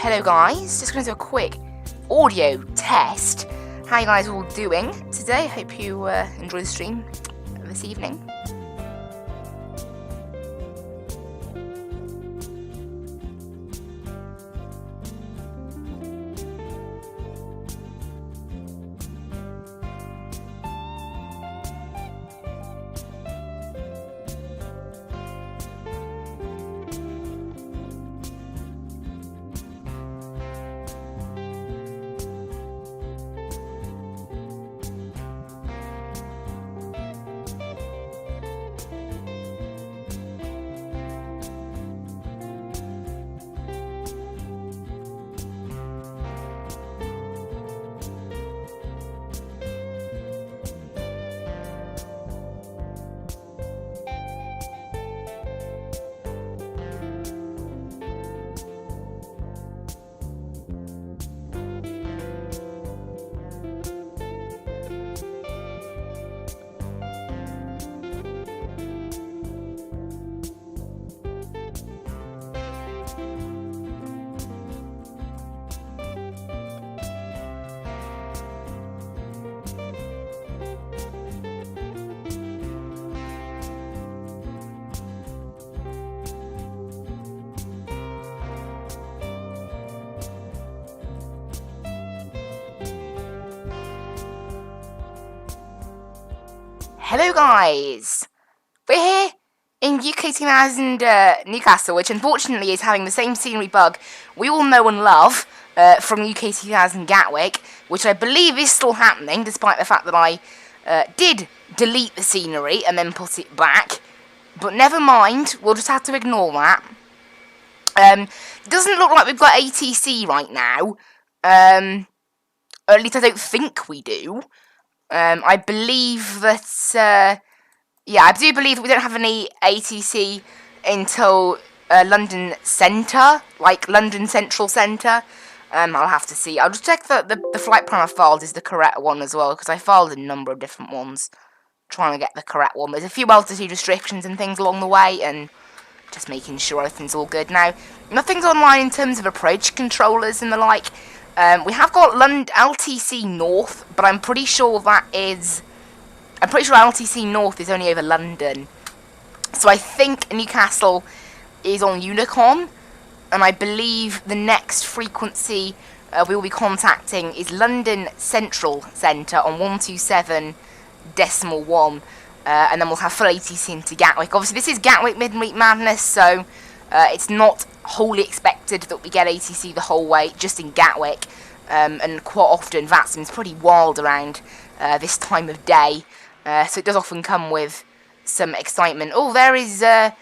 Hello guys, just going to do a quick audio test. How you guys all doing today? Hope you enjoy the stream this evening. Hello guys, we're here in UK2000 Newcastle, which unfortunately is having the same scenery bug we all know and love from UK2000 Gatwick, which I believe is still happening despite the fact that I did delete the scenery and then put it back. But never mind, we'll just have to ignore that. It doesn't look like we've got ATC right now, or at least I don't think we do. I believe that, I do believe that we don't have any ATC until London Centre, like London Central Centre. I'll have to see. I'll just check that the flight plan I filed is the correct one as well, because I filed a number of different ones, trying to get the correct one. There's a few altitude restrictions and things along the way, and just making sure everything's all good. Now, nothing's online in terms of approach controllers and the like. We have got LTC North, but I'm pretty sure LTC North is only over London. So I think Newcastle is on Unicom, and I believe the next frequency we will be contacting is London Central Centre on 127.1, and then we'll have full ATC into Gatwick. Obviously, this is Gatwick Midweek Madness, so it's not wholly expected that we get ATC the whole way, just in Gatwick, and quite often Vatsim's pretty wild around this time of day, so it does often come with some excitement. Oh, there is a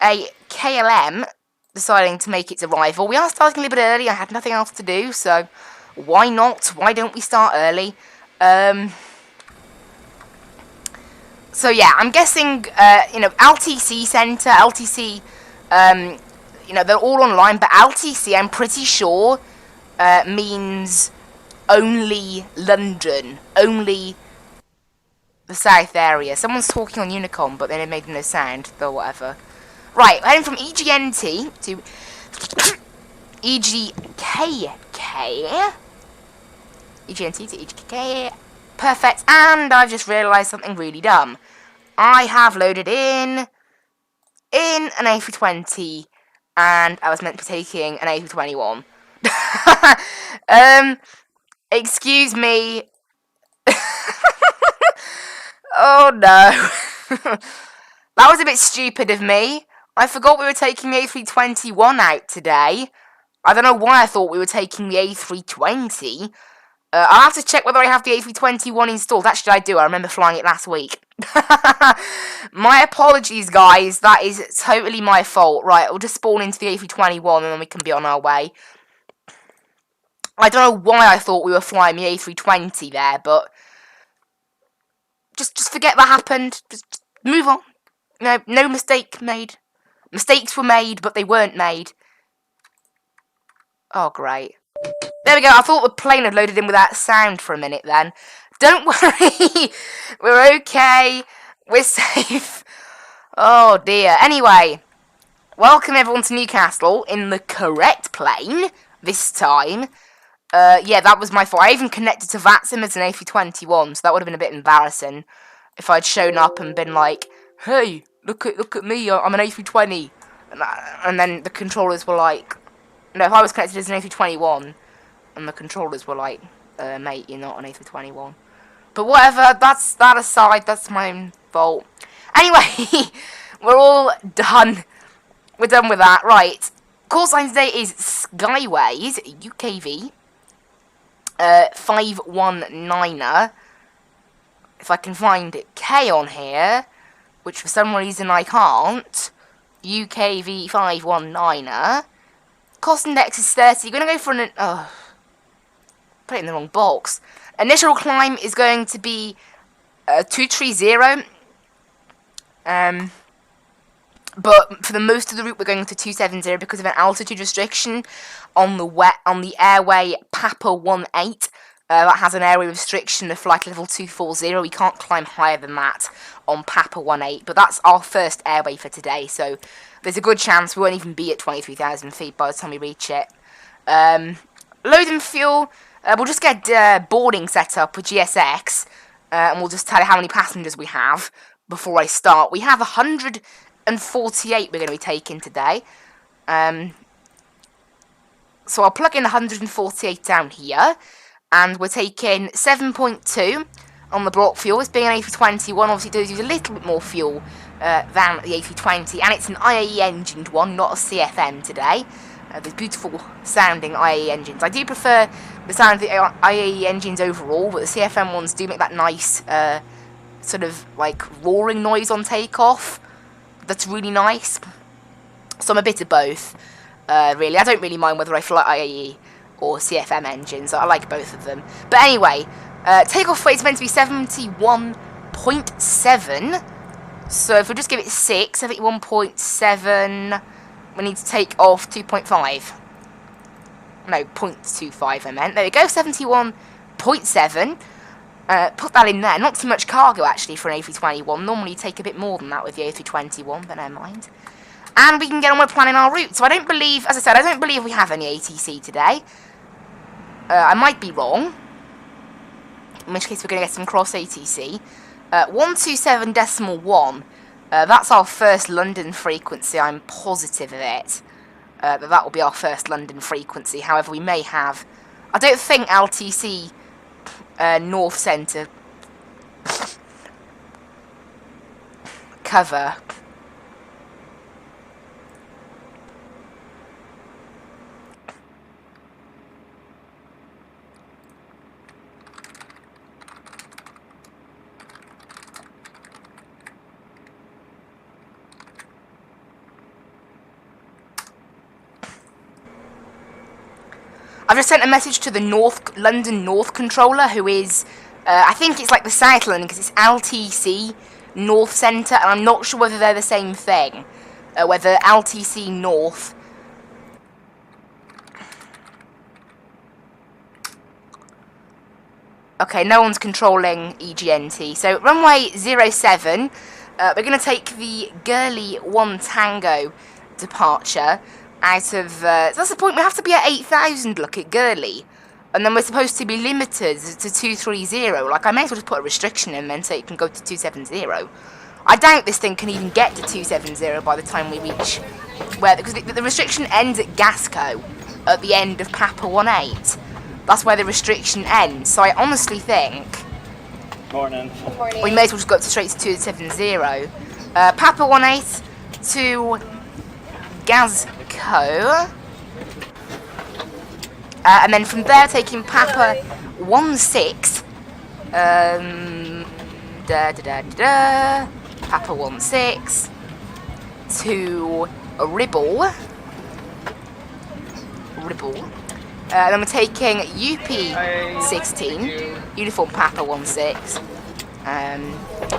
KLM deciding to make its arrival. We are starting a little bit early. I had nothing else to do, so why not? Why don't we start early? So yeah, I'm guessing, LTC Centre, LTC, they're all online, but LTC, I'm pretty sure, means only London, only the south area. Someone's talking on Unicom, but then it made no sound, though whatever. Right, we're heading from EGNT to EGKK. EGNT to EGKK. Perfect, and I've just realised something really dumb. I have loaded in an A320, and I was meant to be taking an A321. Excuse me. Oh no. That was a bit stupid of me. I forgot we were taking the A321 out today. I don't know why I thought we were taking the A320. I'll have to check whether I have the A321 installed. Actually, I do. I remember flying it last week. My apologies, guys. That is totally my fault. Right, we'll just spawn into the A321 and then we can be on our way. I don't know why I thought we were flying the A320 there, but just forget that happened. Just move on. No mistake made. Mistakes were made, but they weren't made. Oh, great. There we go. I thought the plane had loaded in without sound for a minute then. Don't worry. We're okay. We're safe. Oh, dear. Anyway, welcome everyone to Newcastle in the correct plane. this time. Yeah, that was my fault. I even connected to Vatsim as an A321, so that would have been a bit embarrassing if I'd shown up and been like, "Hey, look at me, I'm an A320," and then the controllers were like, "No, if I was connected as an A321, and the controllers were like, mate, you're not an A321." But whatever, that's that aside, that's my own fault. Anyway, we're all done. We're done with that. Right. Call sign today is Skyways UKV 519er. If I can find K on here, which for some reason I can't. UKV 519er. Cost index is 30. You're going to go for an... Oh, put it in the wrong box. Initial climb is going to be 230. But for the most of the route, we're going to 270 because of an altitude restriction on the airway Papa 18. That has an airway restriction of flight level 240. We can't climb higher than that on Papa 18. But that's our first airway for today, so there's a good chance we won't even be at 23,000 feet by the time we reach it. Loading fuel. We'll just get boarding set up with GSX, and we'll just tell you how many passengers we have before I start. We have 148 we're going to be taking today. So I'll plug in 148 down here, and we're taking 7.2 on the block fuel. This being an A321, obviously does use a little bit more fuel than the A320, and it's an IAE engined one, not a CFM today. There's beautiful sounding IAE engines. I do prefer the sound of the IAE engines overall, but the CFM ones do make that nice sort of like roaring noise on takeoff. That's really nice. So I'm a bit of both, really. I don't really mind whether I fly IAE or CFM engines. I like both of them. But anyway, takeoff weight is meant to be 71.7. So if we just give it 6, 71.7... we need to take off 2.5. No, 0.25 I meant. There we go, 71.7. Put that in there. Not too much cargo, actually, for an A321. Normally you take a bit more than that with the A321, but never mind. And we can get on with planning our route. So I don't believe, as I said, I don't believe we have any ATC today. I might be wrong. In which case we're going to get some cross ATC. 127.1. That's our first London frequency, I'm positive of it. That will be our first London frequency. However, we may have... I don't think LTC North Centre cover... I've just sent a message to the London North controller, who is, I think it's like the South London, because it's LTC North Centre, and I'm not sure whether they're the same thing. Whether LTC North... Okay, no one's controlling EGNT. So, runway 07, we're going to take the Gurley 1 Tango departure. Out of, that's the point, we have to be at 8,000, look, at Gurley. And then we're supposed to be limited to 230. Like, I may as well just put a restriction in then so it can go to 270. I doubt this thing can even get to 270 by the time we reach where, because the restriction ends at Gasco, at the end of Papa 18. That's where the restriction ends. So I honestly think... Morning. We may as well just go up straight to 270. Papa 18 to Gasco. And then from there taking Papa 16 Papa 16 to Ribble. Then we're taking UP16 Uniform Papa 16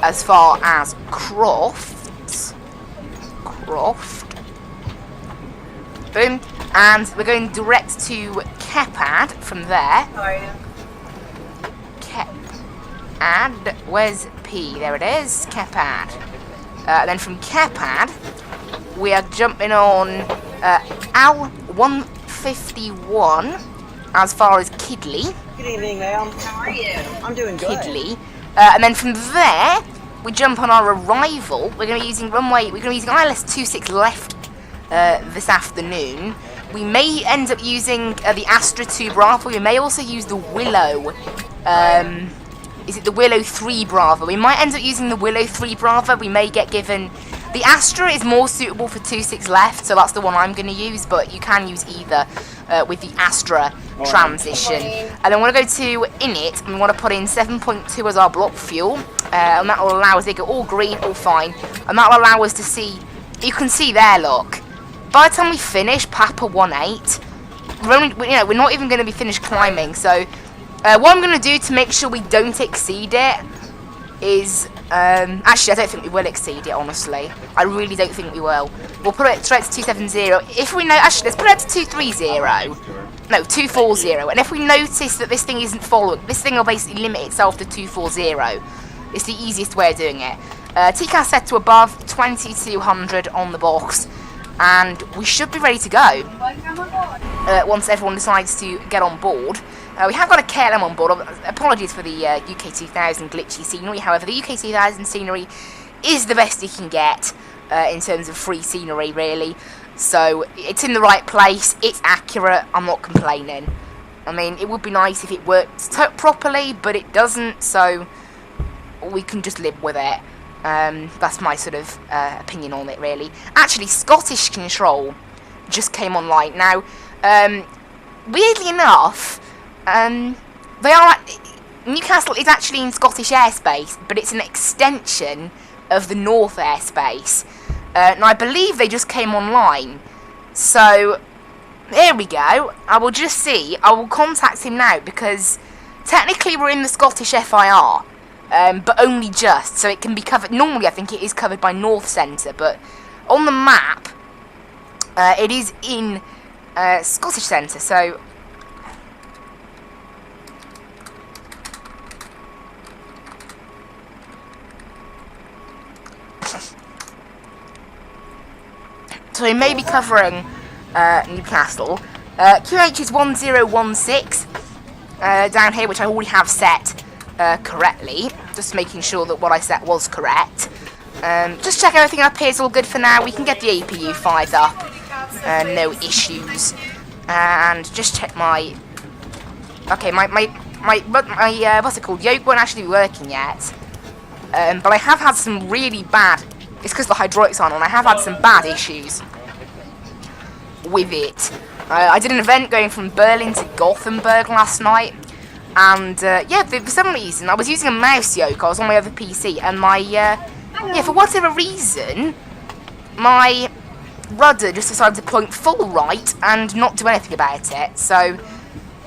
as far as Croft. Boom. And we're going direct to Kepad from there. Kepad. Where's P? There it is. Kepad. Then from Kepad, we are jumping on Al 1 151 as far as Kidley. Good evening, ma'am. How are you? I'm doing good. Kidley. And then from there, we jump on our arrival. We're going to be using ILS 26 left this afternoon. We may end up using the Astra 2 Bravo. We may also use the Willow. Is it the Willow 3 Bravo? We might end up using the Willow 3 Bravo. We may get given... The Astra is more suitable for 26 left, so that's the one I'm going to use, but you can use either with the Astra transition. And then we're going to go to init, and we want to put in 7.2 as our block fuel, and that will allow us to go all green, all fine, and that will allow us to see... You can see there, look. By the time we finish Papa 18, we're not even going to be finished climbing, so... what I'm going to do to make sure we don't exceed it is... actually, I don't think we will exceed it, honestly. I really don't think we will. We'll put it straight to 270. If we know... Actually, let's put it to 230. No, 240. And if we notice that this thing isn't following... This thing will basically limit itself to 240. It's the easiest way of doing it. TCAS set to above, 2200 on the box. And we should be ready to go. Once everyone decides to get on board. We have got a KLM on board. Apologies for the UK 2000 glitchy scenery. However, the UK 2000 scenery is the best you can get in terms of free scenery, really. So, it's in the right place. It's accurate. I'm not complaining. I mean, it would be nice if it worked properly, but it doesn't, so we can just live with it. That's my sort of opinion on it, really. Actually, Scottish Control just came online. Now, weirdly enough... Newcastle is actually in Scottish airspace, but it's an extension of the North airspace. And I believe they just came online. So, there we go. I will just see. I will contact him now, because technically we're in the Scottish FIR, but only just, so it can be covered. Normally I think it is covered by North Centre, but on the map, it is in Scottish Centre, so... So we may be covering Newcastle. QH is 1016 down here, which I already have set correctly. Just making sure that what I set was correct. Just check everything up here is all good for now. We can get the APU fired up. No issues. And just check my... Okay, my what's it called? Yoke won't actually be working yet. But I have had some really bad... It's because the hydraulics aren't on. I have had some bad issues with it. I did an event going from Berlin to Gothenburg last night. And, yeah, for some reason, I was using a mouse yoke. I was on my other PC. And my, yeah, for whatever reason, my rudder just decided to point full right and not do anything about it. So,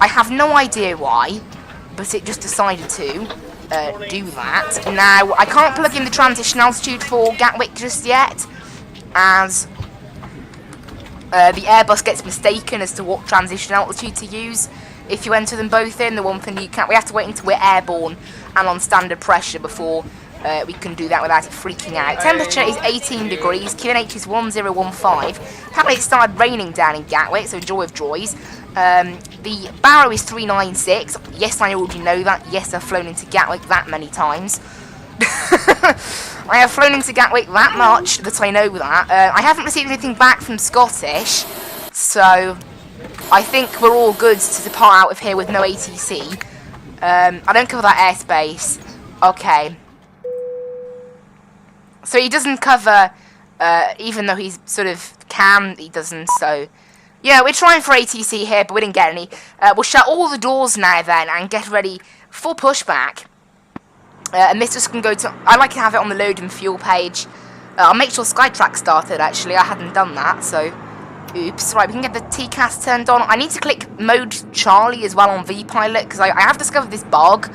I have no idea why. But it just decided to. Do that. Now, I can't plug in the transition altitude for Gatwick just yet, as the Airbus gets mistaken as to what transition altitude to use. If you enter them both in, the one for Newcastle, we have to wait until we're airborne and on standard pressure before we can do that without it freaking out. Temperature is 18 degrees, QNH is 1015. Apparently it started raining down in Gatwick, so joy of joys. The Barrow is 396. Yes, I already know that. Yes, I've flown into Gatwick that many times. I have flown into Gatwick that much that I know that. I haven't received anything back from Scottish, so I think we're all good to depart out of here with no ATC. I don't cover that airspace. Okay. So he doesn't cover, even though he's sort of he doesn't, so... Yeah, we're trying for ATC here, but we didn't get any. We'll shut all the doors now then and get ready for pushback. And this just can go to... I like to have it on the load and fuel page. I'll make sure Skytrack started, actually. I hadn't done that, so... Oops. Right, we can get the TCAS turned on. I need to click Mode Charlie as well on VPilot, because I have discovered this bug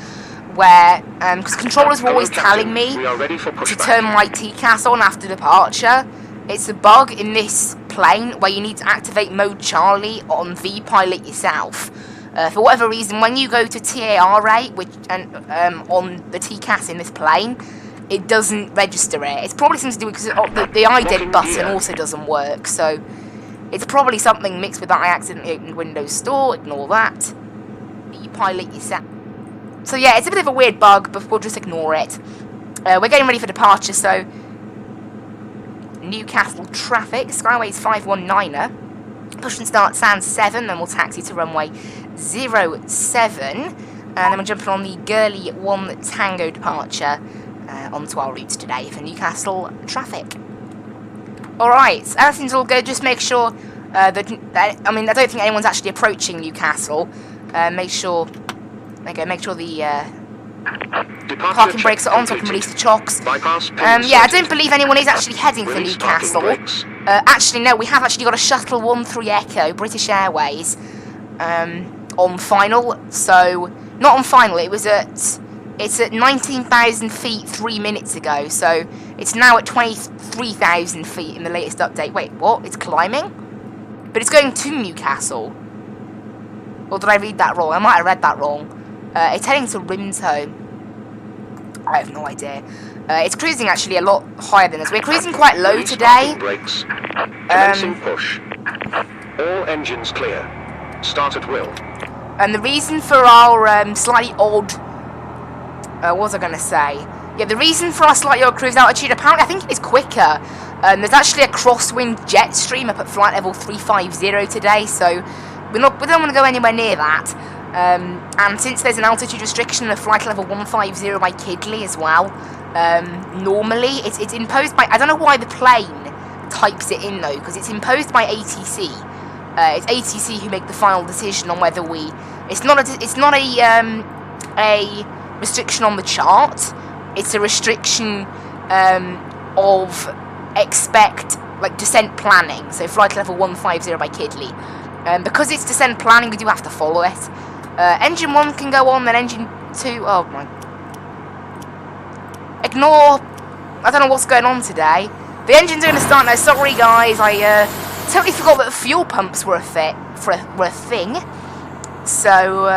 where... Because controllers were always telling me to turn my TCAS on after departure. It's a bug in this plane where you need to activate Mode Charlie on VPilot yourself. For whatever reason, when you go to TAR rate, on the TCAS in this plane, it doesn't register it. It's probably something to do with because the ident button also doesn't work. So, It's probably something mixed with that I accidentally opened Windows Store. Ignore that. You pilot yourself. So yeah, it's a bit of a weird bug, but we'll just ignore it. We're getting ready for departure, so Newcastle traffic, Skyways 519er. Push and start Sands 7, then we'll taxi to runway 07. And then we're jumping on the Gurley 1 Tango departure onto our route today for Newcastle traffic. Alright, everything's all good. Just make sure I don't think anyone's actually approaching Newcastle. Make sure the parking brakes are on so I can release the chocks. Yeah, I don't believe anyone is actually heading for Newcastle. Actually, no, we have actually got a shuttle 13 Echo, British Airways, on final. So, not on final, it's at 19,000 feet 3 minutes ago. So, it's now at 23,000 feet in the latest update. Wait, what? It's climbing? But it's going to Newcastle. Or did I read that wrong? I might have read that wrong. It's heading to Rimsholm. I have no idea. It's cruising actually a lot higher than us. We're cruising quite low today. Brakes. Commencing push. All engines clear. Start at will. And the reason for our slightly odd... what was I going to say? Yeah, the reason for our slightly odd cruise altitude, apparently I think it's quicker. There's actually a crosswind jet stream up at flight level 350 today, so we don't want to go anywhere near that. And since there's an altitude restriction of flight level 150 by Kidley as well, normally it's imposed by, I don't know why the plane types it in though, because it's imposed by ATC. It's ATC who make the final decision on whether it's not a restriction on the chart. It's a restriction of descent planning. So flight level 150 by Kidley. Because it's descent planning, we do have to follow it. Engine 1 can go on, then engine 2... Oh, my... Ignore... I don't know what's going on today. The engine's going to start now. Sorry, guys. I totally forgot that the fuel pumps were a thing. So,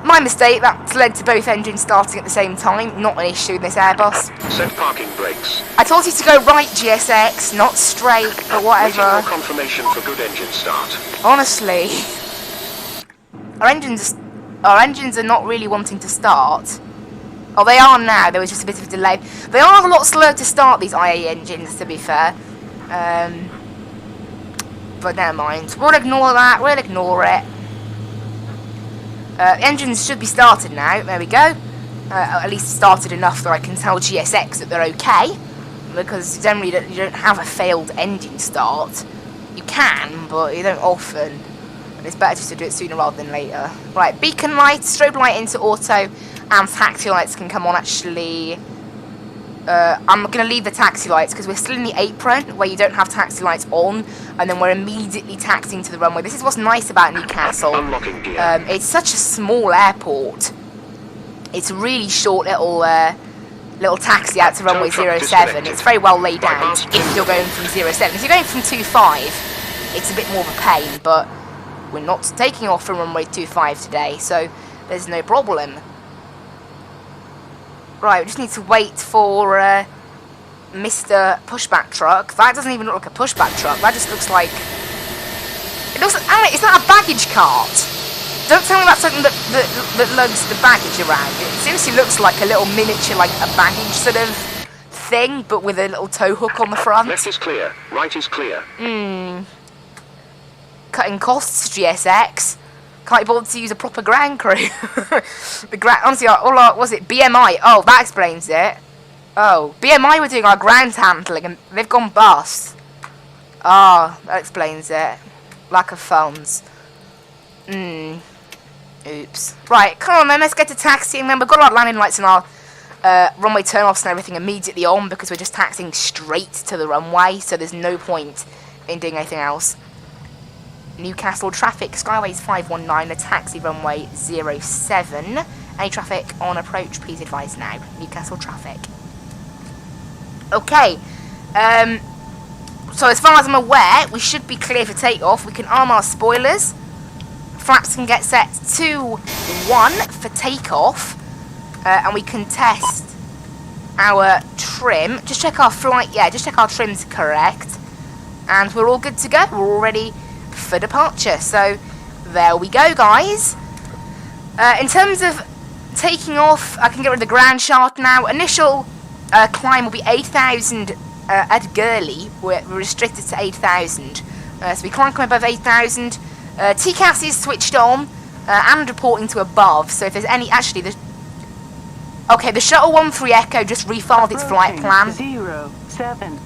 my mistake. That's led to both engines starting at the same time. Not an issue in this Airbus. Set parking brakes. I told you to go right, GSX, not straight, but whatever. Waiting for confirmation for good engine start. Honestly... Our engines are not really wanting to start. Oh, they are now. There was just a bit of a delay. They are a lot slower to start, these IA engines, to be fair. But never mind. We'll ignore that. We'll ignore it. Engines should be started now. There we go. At least started enough that I can tell GSX that they're okay. Because generally you don't have a failed engine start. You can, but you don't often. It's better just to do it sooner rather than later. Right, beacon lights, strobe light into auto, and taxi lights can come on actually. I'm going to leave the taxi lights because we're still in the apron where you don't have taxi lights on, and then we're immediately taxiing to the runway. This is what's nice about Newcastle. Unlocking gear. It's such a small airport. It's a really short little taxi out to runway 07. It's very well laid out if you're going from 07. If you're going from 25, it's a bit more of a pain, but we're not taking off from runway 25 today, so there's no problem. Right, we just need to wait for Mr. Pushback Truck. That doesn't even look like a pushback truck. That just looks like... It looks like... Is that a baggage cart? Don't tell me that's something that lugs the baggage around. It seriously looks like a little miniature, like a baggage sort of thing, but with a little tow hook on the front. Left is clear. Right is clear. Cutting costs, GSX. Can't be bothered to use a proper ground crew. Honestly, was it BMI? Oh, that explains it. Oh, BMI were doing our ground handling and they've gone bust. Ah, that explains it. Lack of funds. Oops. Right, come on then, let's get to taxiing then. We've got our landing lights and our runway turn-offs and everything immediately on because we're just taxiing straight to the runway, so there's no point in doing anything else. Newcastle traffic, Skyways 519, a taxi runway 07. Any traffic on approach, please advise now. Newcastle traffic. Okay, so as far as I'm aware, we should be clear for takeoff. We can arm our spoilers. Flaps can get set to 1 for takeoff. And we can test our trim. Just check our flight, just check our trim's correct. And we're all good to go. We're all ready for departure. So there we go, guys. In terms of taking off, I can get rid of the ground shaft now. Initial climb will be 8,000 at Gurley. We're restricted to 8,000. So we can't climb above 8,000. TCAS is switched on and reporting to above. So if there's any... Actually, okay, the Shuttle 13 Echo just refiled its flight plan. 07.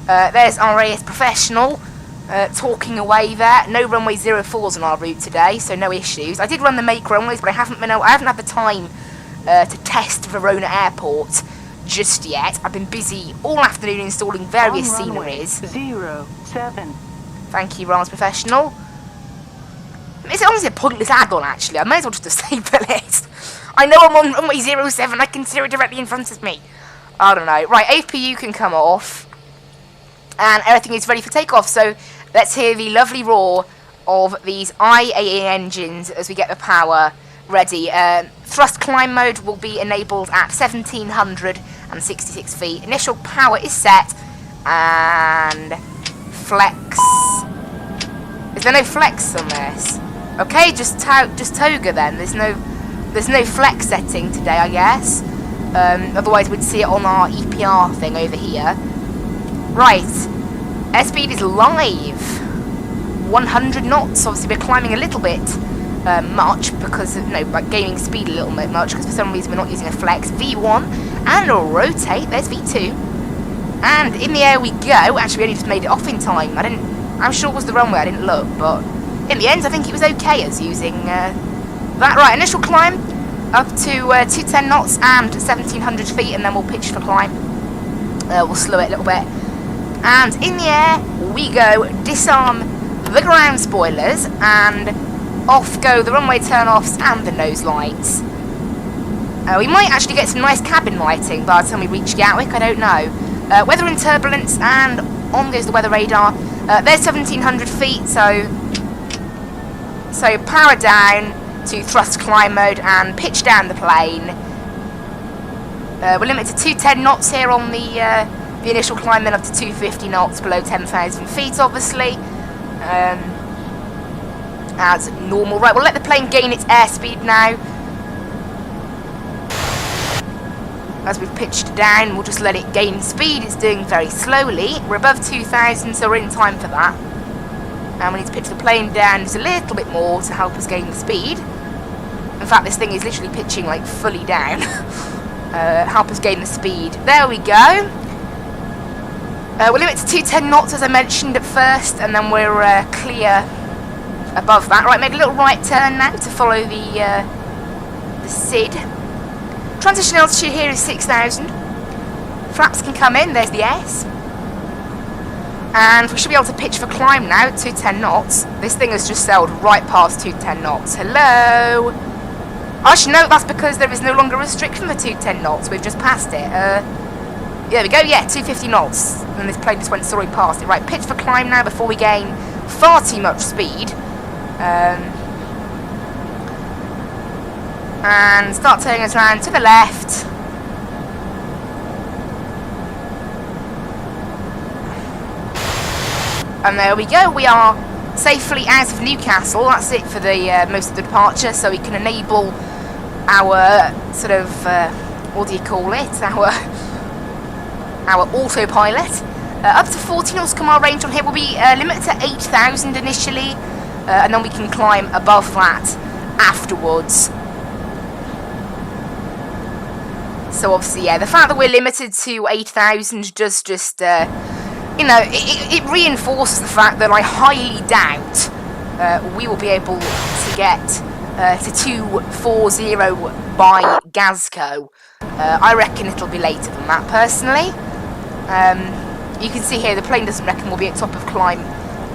There's our AS Professional talking away there. No runway 04s on our route today, so no issues. I did run the make runways, but I haven't had the time to test Verona Airport just yet. I've been busy all afternoon installing various sceneries. 07. Thank you, Rams Professional. It's honestly a pointless add-on, actually. I may as well just disable it. I know I'm on runway 07. I can see it directly in front of me. I don't know. Right, APU can come off. And everything is ready for takeoff. So let's hear the lovely roar of these IAE engines as we get the power ready. Thrust climb mode will be enabled at 1,766 feet. Initial power is set. And flex. Is there no flex on this? Okay, just toga then. There's no flex setting today, I guess. Otherwise we'd see it on our EPR thing over here. Right, airspeed is live. 100 knots. Obviously we're climbing a little bit much because like gaining speed a little bit much because for some reason we're not using a flex. V1 and a rotate. There's V2. And in the air we go. Actually, we only just made it off in time. I'm sure it was the runway. I didn't look, but in the end, I think it was okay as using that. Right, initial climb up to 210 knots and 1,700 feet, and then we'll pitch for climb. We'll slow it a little bit. And in the air we go. Disarm the ground spoilers, and off go the runway turn-offs and the nose lights. We might actually get some nice cabin lighting by the time we reach Gatwick. I don't know. Weather and turbulence, and on goes the weather radar. There's 1,700 feet, so power down to thrust climb mode and pitch down the plane. We're limited to 210 knots here on the initial climb, then up to 250 knots below 10,000 feet, obviously. As normal. Right, we'll let the plane gain its airspeed now. As we've pitched down, we'll just let it gain speed. It's doing very slowly. We're above 2,000, so we're in time for that. And we need to pitch the plane down just a little bit more to help us gain the speed. In fact, this thing is literally pitching like fully down. Help us gain the speed. There we go. We're limited to 210 knots, as I mentioned at first, and then we're clear above that. Right, make a little right turn now to follow the SID. Transition altitude here is 6,000. Flaps can come in, there's the S. And we should be able to pitch for climb now at 210 knots. This thing has just sailed right past 210 knots. Hello? Actually, no, that's because there is no longer a restriction for 210 knots. We've just passed it. There we go, yeah, 250 knots. And this plane just went soaring past it. Right, pitch for climb now before we gain far too much speed. And start turning us around to the left. And there we go, we are safely out of Newcastle. That's it for the most of the departure, so we can enable our sort of, what do you call it, our autopilot. Up to 40 nautical mile range on here will be limited to 8,000 initially, and then we can climb above that afterwards. So obviously, yeah, the fact that we're limited to 8,000 does just, you know, it reinforces the fact that I highly doubt we will be able to get to 240 by Gazco. I reckon it'll be later than that, personally. You can see here the plane doesn't reckon we'll be at top of climb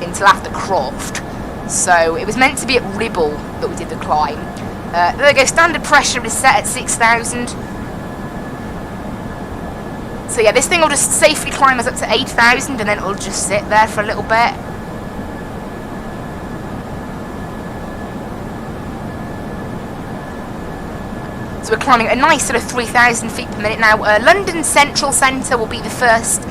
until after Croft. So it was meant to be at Ribble that we did the climb. There we go, standard pressure is set at 6,000. So yeah, this thing will just safely climb us up to 8,000 and then it'll just sit there for a little bit. So we're climbing a nice sort of 3,000 feet per minute now. London Central Centre will be the first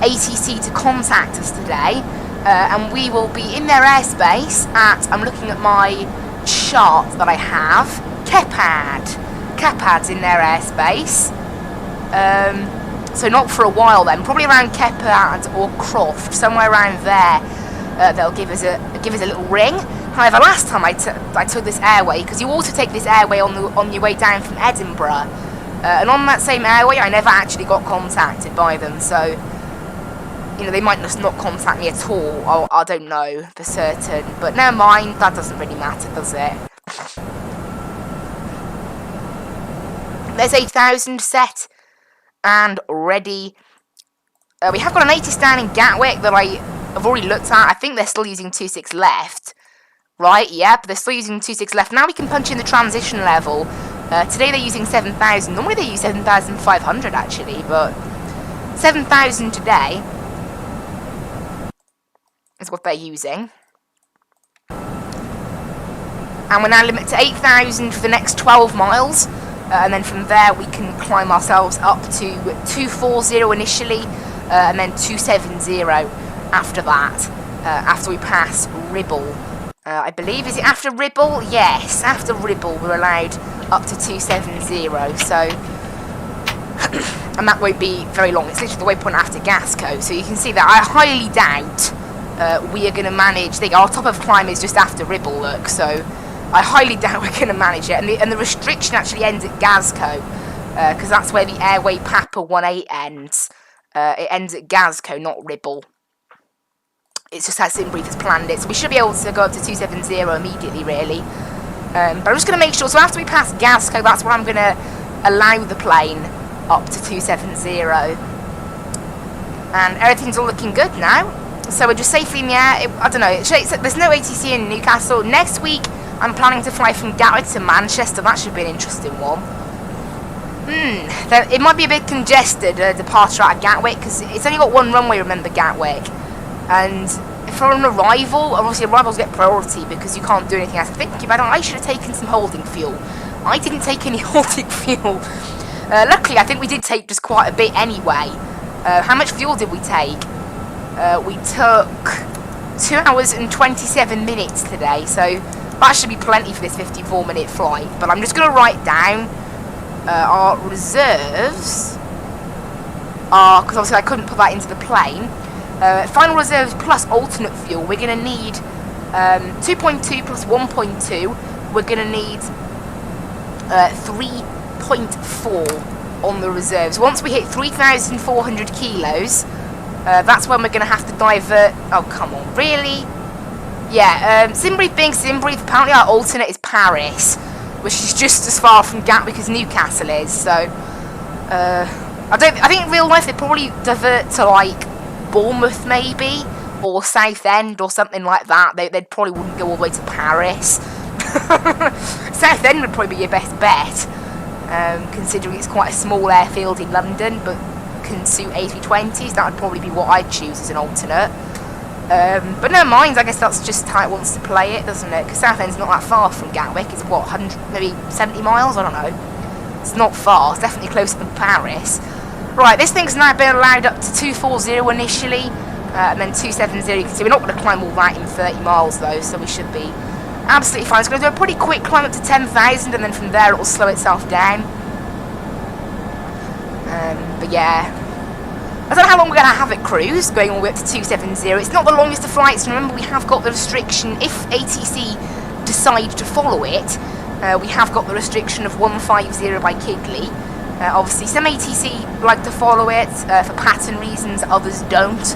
ATC to contact us today, and we will be in their airspace at, I'm looking at my chart that I have, Kepad's in their airspace. So not for a while then, probably around Kepad or Croft, somewhere around there. They'll give us a little ring. However, last time I took this airway, because you also take this airway on your way down from Edinburgh, and on that same airway I never actually got contacted by them, so you know, they might just not contact me at all. I don't know for certain, but never mind, that doesn't really matter, does it? There's 8,000 set and ready. We have got an 80 stand in Gatwick that I've already looked at. I think they're still using 2.6 left. Right, yep, they're still using 2.6 left. Now we can punch in the transition level. Today they're using 7,000. Normally they use 7,500 actually, but 7,000 today is what they're using. And we're now limited to 8,000 for the next 12 miles. And then from there we can climb ourselves up to 240 initially, and then 270 after that, after we pass Ribble. I believe, is it after Ribble? Yes, after Ribble we're allowed up to 270, so and that won't be very long. It's literally the waypoint after Gasco, so you can see that I highly doubt we are going to manage. Our top of climb is just after Ribble, look, so I highly doubt we're going to manage it, and the restriction actually ends at Gasco, because that's where the Airway Papa 18 ends. It ends at Gasco, not Ribble. It's just how Simbrief has planned it, so we should be able to go up to 270 immediately, really. But I'm just going to make sure, so after we pass Gasco, that's where I'm going to allow the plane up to 270. And everything's all looking good now. So we're just safely in the air. I don't know, there's no ATC in Newcastle. Next week, I'm planning to fly from Gatwick to Manchester. That should be an interesting one. It might be a bit congested, departure out of Gatwick, because it's only got one runway, remember, Gatwick. And for an arrival, obviously arrivals get priority because you can't do anything else. Thinking about it, I should have taken some holding fuel. I didn't take any holding fuel. Luckily, I think we did take just quite a bit anyway. How much fuel did we take? We took 2 hours and 27 minutes today, so that should be plenty for this 54-minute flight. But I'm just going to write down our reserves are, because obviously I couldn't put that into the plane. Final reserves plus alternate fuel, we're going to need 2.2 plus 1.2, we're going to need 3.4 on the reserves. Once we hit 3,400 kilos, that's when we're going to have to divert. Oh, come on, really? Yeah, Simbrief being Simbrief, apparently our alternate is Paris, which is just as far from Gatwick as Newcastle is, so I think in real life they probably divert to like Bournemouth maybe, or Southend or something like that. They probably wouldn't go all the way to Paris. Southend would probably be your best bet, considering it's quite a small airfield in London, but can suit A320s. That would probably be what I'd choose as an alternate. But never mind, I guess that's just how it wants to play it, doesn't it? Because Southend's not that far from Gatwick. It's what, 100, maybe 70 miles? I don't know. It's not far. It's definitely closer than Paris. Right, this thing's now been allowed up to 240 initially, and then 270. You can see we're not going to climb all that in 30 miles though, so we should be absolutely fine. It's going to do a pretty quick climb up to 10,000, and then from there it will slow itself down. But yeah, I don't know how long we're going to have it cruise, going all the way up to 270. It's not the longest of flights, and remember we have got the restriction, if ATC decide to follow it, we have got the restriction of 150 by Kigley. Obviously, some ATC like to follow it for pattern reasons, others don't.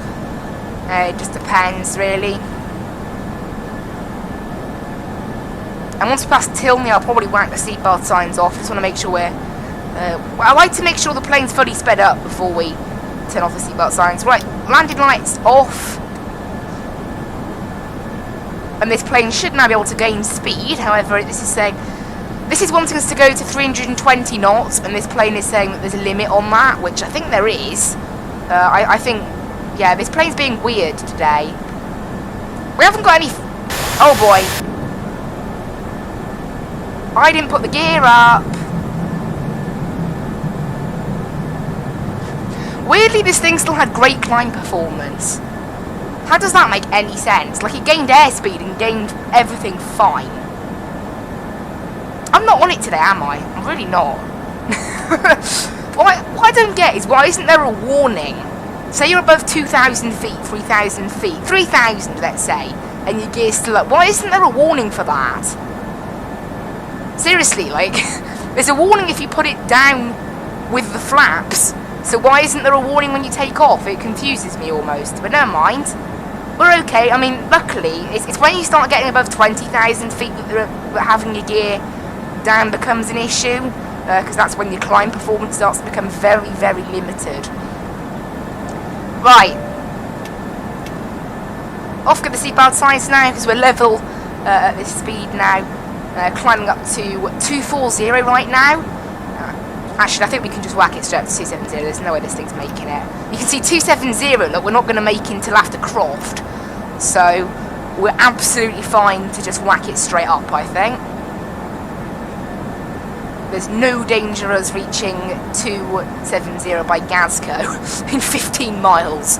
It just depends, really. And once we pass Tilney, I'll probably whack the seatbelt signs off. Just want to make sure we're... I like to make sure the plane's fully sped up before we turn off the seatbelt signs. Right, landing lights off. And this plane should now be able to gain speed. However, this is saying... This is wanting us to go to 320 knots, and this plane is saying that there's a limit on that, which I think there is. I think, yeah, this plane's being weird today. We haven't got any... Oh boy. I didn't put the gear up. Weirdly, this thing still had great climb performance. How does that make any sense? Like, it gained airspeed and gained everything fine. I'm not on it today, am I? I'm really not. What I don't get is, why isn't there a warning? Say you're above 2,000 feet, 3,000 feet, 3,000 let's say, and your gear's still up. Why isn't there a warning for that? Seriously, like, there's a warning if you put it down with the flaps. So why isn't there a warning when you take off? It confuses me almost, but never mind. We're okay. I mean, luckily, it's when you start getting above 20,000 feet that having your gear down becomes an issue, because that's when your climb performance starts to become very, very limited. Right. Off get the seatbelt signs now, because we're level at this speed now. Climbing up to 240 right now. Actually, I think we can just whack it straight up to 270. There's no way this thing's making it. You can see 270, look, we're not going to make it until after Croft. So, we're absolutely fine to just whack it straight up, I think. There's no danger of us reaching 270 by Glasgow in 15 miles.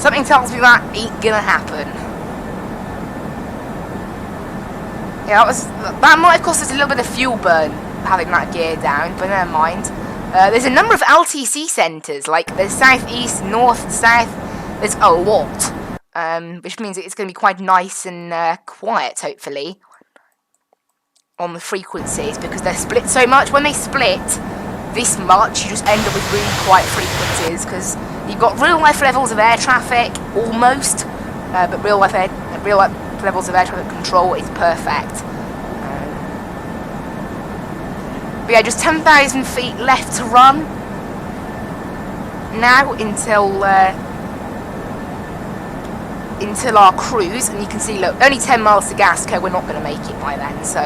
Something tells me that ain't gonna happen. Yeah, that might have cost us a little bit of fuel burn, having that gear down, but never mind. There's a number of LTC centres, like there's south, east, north, south. There's a lot, which means it's going to be quite nice and quiet, hopefully, on the frequencies, because they're split so much. When they split this much, you just end up with really quiet frequencies, because you've got real life levels of air traffic, almost, but real life levels of air traffic control is perfect. But yeah, just 10,000 feet left to run now until our cruise, and you can see, look, only 10 miles to Glasgow. We're not going to make it by then, so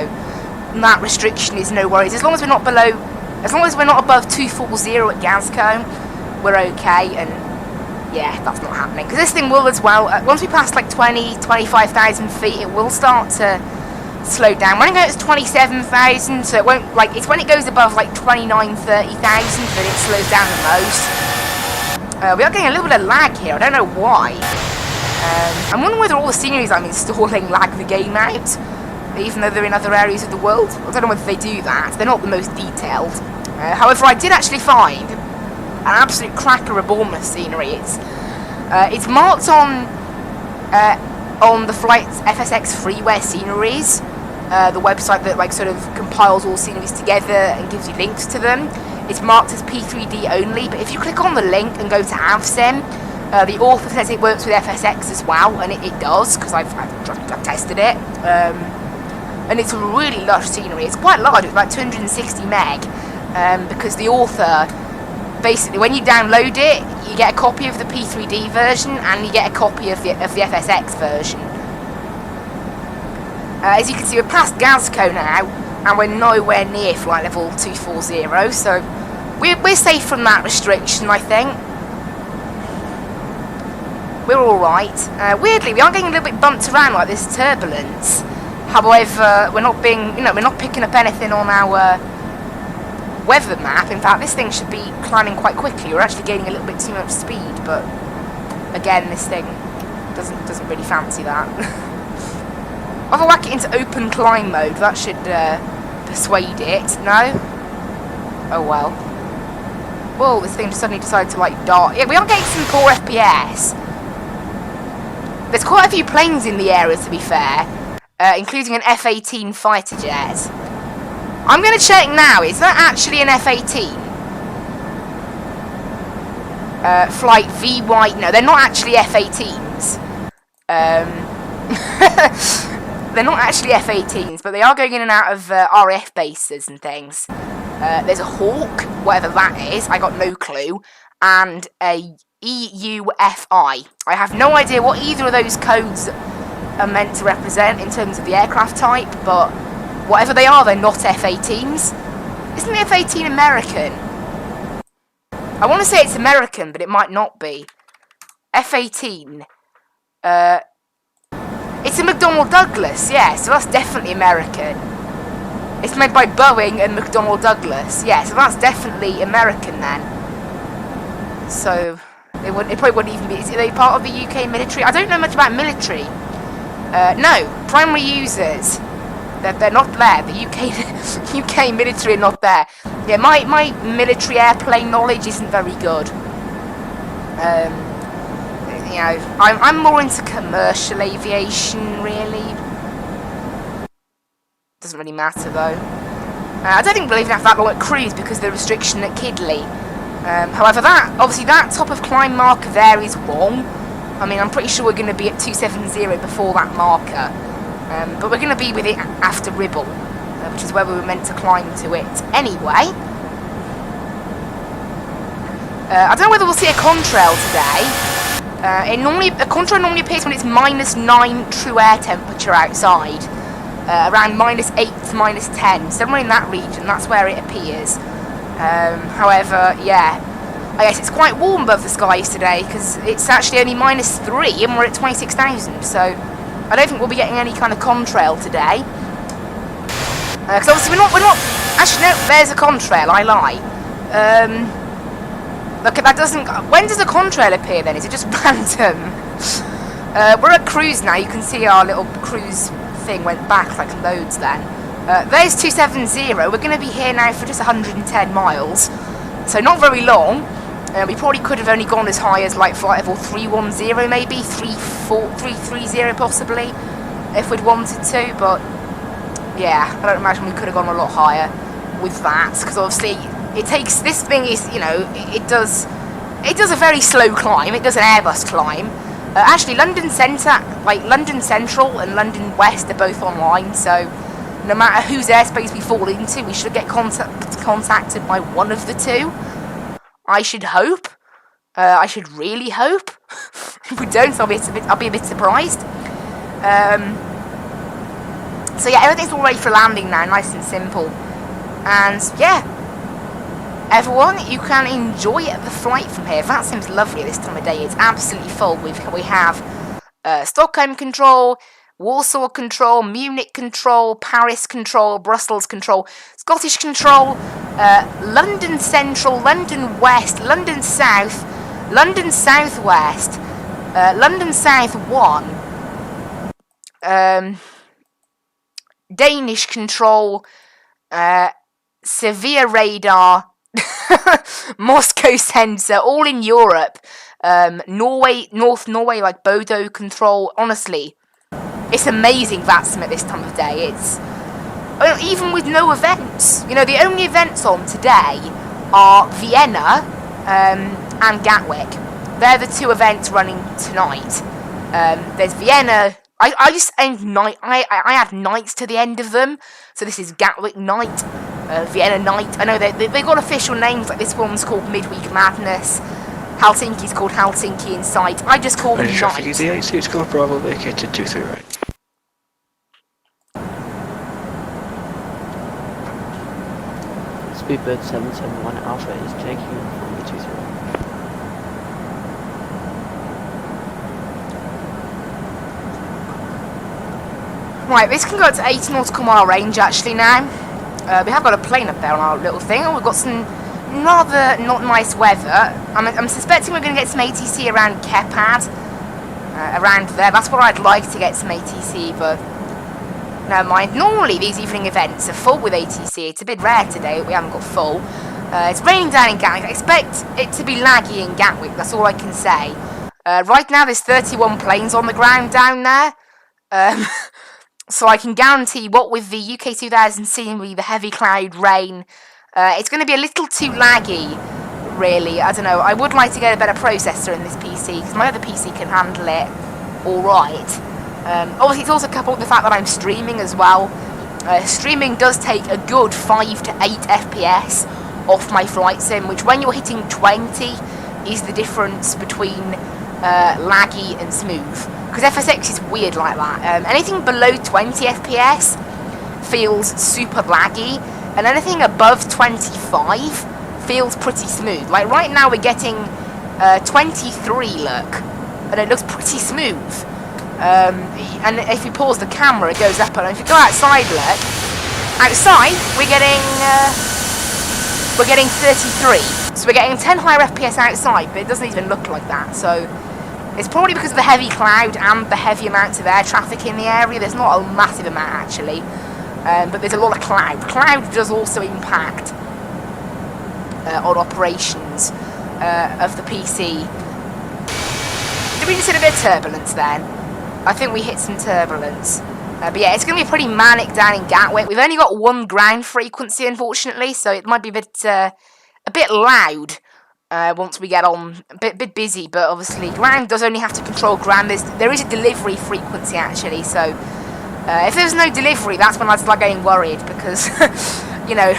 that restriction is no worries. As long as we're not above 240 at Glasgow, we're okay. And yeah, that's not happening, because this thing will as well. Once we pass like 25,000 feet, it will start to slow down. When it goes to 27,000, so it won't, like, it's when it goes above like 29,000, 30,000 that it slows down the most. We are getting a little bit of lag here. I don't know why. I'm wondering whether all the sceneries I'm installing lag the game out, even though they're in other areas of the world. I don't know whether they do that. They're not the most detailed. However, I did actually find an absolute cracker of Bournemouth scenery. It's marked on the flight's FSX freeware sceneries, the website that like sort of compiles all sceneries together and gives you links to them. It's marked as P3D only, but if you click on the link and go to Avsim, the author says it works with FSX as well, and it does, because I've tested it. And it's a really lush scenery. It's quite large, it's about 260 meg, because the author, basically, when you download it, you get a copy of the P3D version, and you get a copy of the FSX version. As you can see, we're past Glasgow now, and we're nowhere near flight level 240, so we're safe from that restriction, I think. We're alright. Weirdly, we are getting a little bit bumped around like this turbulence. However, we're not picking up anything on our weather map. In fact, this thing should be climbing quite quickly. We're actually gaining a little bit too much speed, but again, this thing doesn't really fancy that. If I whack it into open climb mode, that should persuade it. No? Oh well. Whoa, this thing just suddenly decided to like dart. Yeah, we are getting some poor FPS. There's quite a few planes in the area, to be fair, including an F-18 fighter jet. I'm going to check now, is that actually an F-18? Flight VY... No, they're not actually F-18s. They're not actually F-18s, but they are going in and out of RF bases and things. There's a Hawk, whatever that is, I got no clue, and a EUFI. I have no idea what either of those codes are meant to represent in terms of the aircraft type, but whatever they are, they're not F-18s. Isn't the F-18 American? I want to say it's American, but it might not be. F-18. It's a McDonnell Douglas, yeah, so that's definitely American. It's made by Boeing and McDonnell Douglas, yeah, so that's definitely American then. So it probably wouldn't even be. Are they part of the UK military? I don't know much about military. No, primary users. They're not there. The UK military are not there. Yeah, my military airplane knowledge isn't very good. You know, I'm more into commercial aviation, really. Doesn't really matter though. I don't think we'll even have that long at cruise because of the restriction at Kidley. However, obviously that top of climb marker there is wrong. I mean, I'm pretty sure we're going to be at 270 before that marker. But we're going to be with it after Ribble, which is where we were meant to climb to it anyway. I don't know whether we'll see a contrail today. A contrail normally appears when it's -9 true air temperature outside. Around -8 to -10, somewhere in that region, that's where it appears. However, yeah, I guess it's quite warm above the skies today because it's actually only -3 and we're at 26,000, so I don't think we'll be getting any kind of contrail today. Because obviously we're not, actually no, there's a contrail, I lie. Look, that doesn't, when does a contrail appear then? Is it just random? We're at cruise now, you can see our little cruise thing went back like loads then. There's 270, we're going to be here now for just 110 miles, so not very long. We probably could have only gone as high as like flight level 310 maybe, 330 possibly, if we'd wanted to, but yeah, I don't imagine we could have gone a lot higher with that, because obviously it takes, this thing is, you know, it does a very slow climb, it does an Airbus climb. Actually, London Centre, like London Central and London West are both online, so no matter whose airspace we fall into, we should get contacted by one of the two. I should hope. I should really hope. If we don't, I'll be a bit surprised. So yeah, everything's all ready for landing now, nice and simple. And yeah, everyone, you can enjoy the flight from here. Vatsim's lovely at this time of day. It's absolutely full. We have Stockholm control, Warsaw control, Munich control, Paris control, Brussels control, Scottish control, London Central, London West, London South, London Southwest, London South 1, Danish control, Severe radar, Moscow sensor, all in Europe, Norway, North Norway, like Bodo control. Honestly, it's amazing Vatsim at this time of day. It's, even with no events, you know, the only events on today are Vienna and Gatwick. They're the two events running tonight. There's Vienna. I just end night. I add nights to the end of them. So this is Gatwick night, Vienna night. I know they've got official names, like this one's called Midweek Madness. Helsinki's called Helsinki Insight. I just call them Traffic night. is the 86 Golf Bravo vacated 23 right. Speedbird 771 Alpha is taking you from the 23. Right, this can go up to 80 nautical mile range actually now. We have got a plane up there on our little thing, and we've got some rather not nice weather. I'm suspecting we're going to get some ATC around Kepad, around there. That's where I'd like to get some ATC, but never mind. Normally these evening events are full with ATC. It's a bit rare today, we haven't got full. It's raining down in Gatwick. I expect it to be laggy in Gatwick, that's all I can say. Right now there's 31 planes on the ground down there. So I can guarantee, what with the UK 2000 scenery, the heavy cloud, rain, it's going to be a little too laggy, really. I don't know, I would like to get a better processor in this PC, because my other PC can handle it alright. Obviously it's also coupled with the fact that I'm streaming as well. Streaming does take a good 5 to 8 FPS off my flight sim, which when you're hitting 20 is the difference between laggy and smooth. Because FSX is weird like that. Anything below 20 FPS feels super laggy, and anything above 25 feels pretty smooth. Like right now we're getting 23, look, and it looks pretty smooth. And if you pause the camera, it goes up, and if you go outside, look, outside we're getting 33. So we're getting 10 higher FPS outside, but it doesn't even look like that. So it's probably because of the heavy cloud and the heavy amounts of air traffic in the area. There's not a massive amount, actually. But there's a lot of cloud. Cloud does also impact on operations of the PC. Did we just hit a bit of turbulence then? I think we hit some turbulence. But yeah, it's going to be pretty manic down in Gatwick. We've only got one ground frequency, unfortunately, so it might be a bit loud once we get on. A bit busy, but obviously ground does only have to control ground. There is a delivery frequency, actually, so if there's no delivery, that's when I'd start getting worried, because, you know,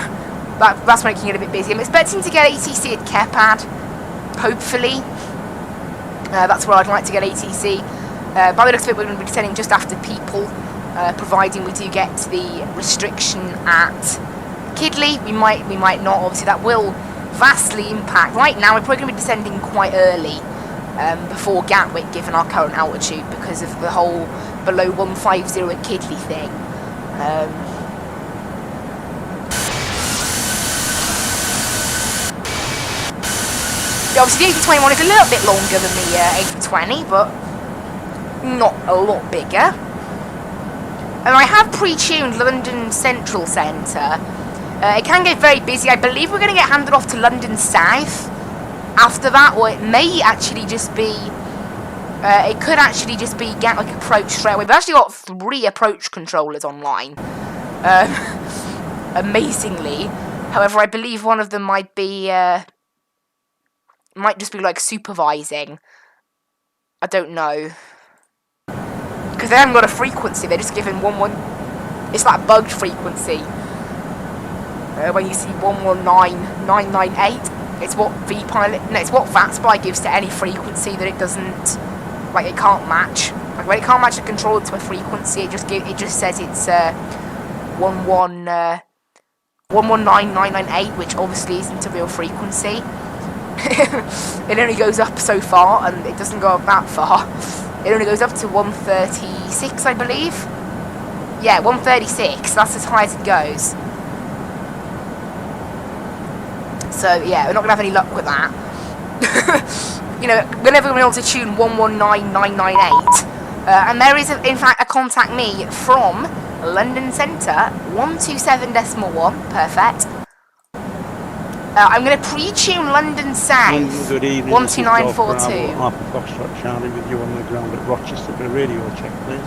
that's making it a bit busy. I'm expecting to get ATC at Kepad, hopefully. That's where I'd like to get ATC. By the looks of it, we're going to be descending just after people, providing we do get to the restriction at Kidley. We might not. Obviously, that will vastly impact. Right now, we're probably going to be descending quite early before Gatwick, given our current altitude, because of the whole below 150 at Kidley thing. Yeah, obviously, the A321 is a little bit longer than the A320, but not a lot bigger. And I have pre-tuned London Central Centre. It can get very busy. I believe we're going to get handed off to London South after that, or it may actually just be... it could actually just be Gatwick approach straight away. We've actually got 3 approach controllers online. Amazingly. However, I believe one of them might be... might just be like supervising. I don't know. Because they haven't got a frequency, they're just given 11... It's that bugged frequency. When you see 119998, it's what VPilot... No, it's what Vatsim gives to any frequency that it doesn't... Like, it can't match. Like, when it can't match a controller to a frequency, it just says it's 119998, which obviously isn't a real frequency. It only goes up so far, and it doesn't go up that far. It only goes up to 136, I believe. Yeah, 136. That's as high as it goes. So, yeah, we're not going to have any luck with that. You know, we're never going to be able to tune 119998. And there is, in fact, a contact me from London Centre, 127.1. Perfect. I'm going to pre-tune London South, Good evening. 12942. Alpha Foxtrot Charlie with you on the ground at Rochester for a radio check, please.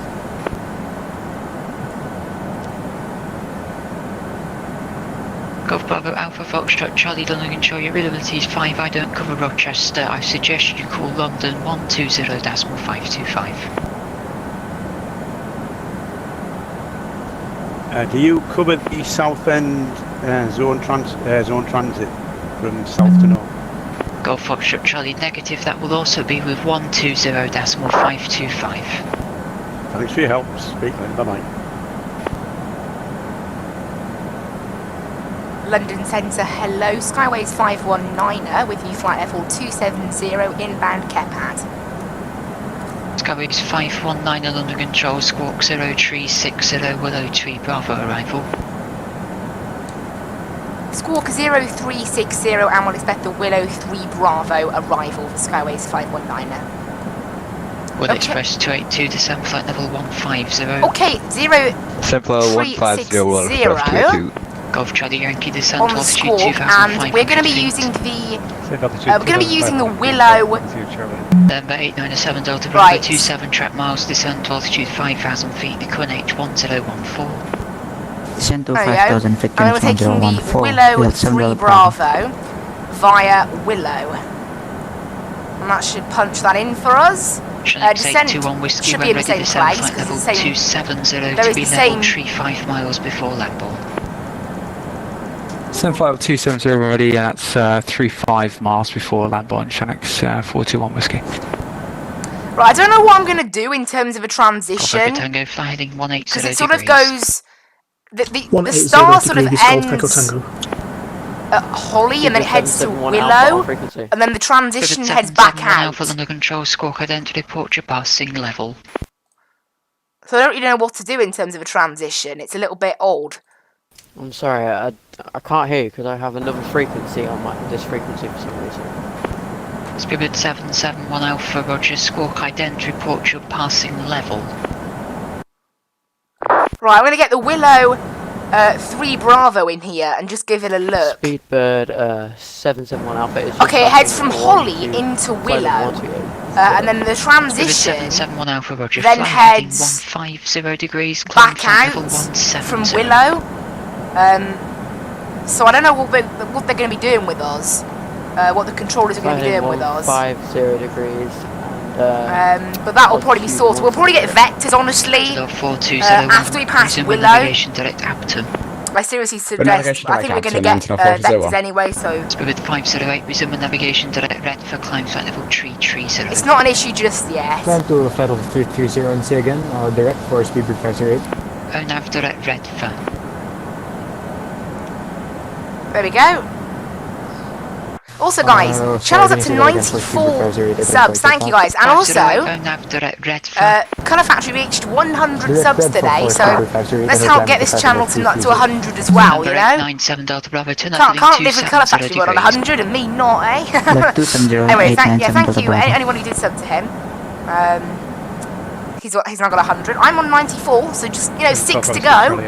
Golf Bravo Alpha Foxtrot Charlie London Control, your availability is 5. I don't cover Rochester. I suggest you call London 120.525. Do you cover the south end zone transit from south to north? Golf Foxtrot Charlie negative, that will also be with 120.525. Thanks for your help. Speak later. Bye-bye. London Centre, hello. Skyways 519er with you, flight F270 inbound Kepad. Skyways 519 London Control, Squawk 0360 Willow Tree Bravo arrival. Squawk 0360 and we'll expect the Willow 3 Bravo arrival for Skyways 519er. Will Express 282 descend flight level 150. Okay, 0360 Golf Charlie Yankee descent on altitude Squawk, 2,500 and we're going to be feet. using the Willow. Number 897 Delta Bravo Right. 27 track miles, descent altitude 5,000 feet, QNH 1014. Descend to There we go. 5,000 feet, And then we're taking the 1014. Willow 3 Bravo via Willow. And that should punch that in for us. Descent 821 Whiskey should when be in the ready, same descend place, flight because level it's the same. 270 there to is be the level same- 35 miles before landball. Send flight 270 already, that's 35 miles before landball on Shanks 421 Whiskey. Right, I don't know what I'm going to do in terms of a transition. Tango fly heading 180 Because it sort of degrees. goes... The star sort of ends at Holly and then it heads to 771 Willow. Alpha frequency. And then the transition heads back out. Alpha London Control, Squawk identity report your passing level. So I don't really know what to do in terms of a transition. It's a little bit odd. I'm sorry, I can't hear you because I have another frequency on this frequency for some reason. Spirit 771 Alpha, Roger. Squawk ident, report your passing level. Right, I'm going to get the Willow 3 Bravo in here and just give it a look. Speedbird 771 Alpha is just Okay, it heads from passing Holly 1 to into Willow, 128. and then the Spirit transition 771 Alpha, Roger. then Flight heading heads 150 degrees. Climb back flight out level 170. from Willow. So I don't know what they're going to be doing with us, what the controllers are going to be doing with us. 150 degrees. But that will probably be sorted. We'll probably get vectors, honestly, after we pass Willow. Navigation direct Apton. I seriously suggest, I think we're going to get vectors anyway, so Spirit 508, resume navigation direct red for climb flight level 330. it's not an issue just yet. Climb to flight level 330 and say again, direct for Speedbird 508. Nav direct red for. There we go. Also, guys, channel's up to 94 subs. Thank you, guys. And also, Colour Factory reached 100 subs today, so let's help get this channel to 100 as well, you know? 97 Delta Bravo, turn Can't live with Colour Factory on 100 and me not, eh? Anyway, thank you, anyone who did sub to him. He's now got 100. I'm on 94, so just, 6 to go.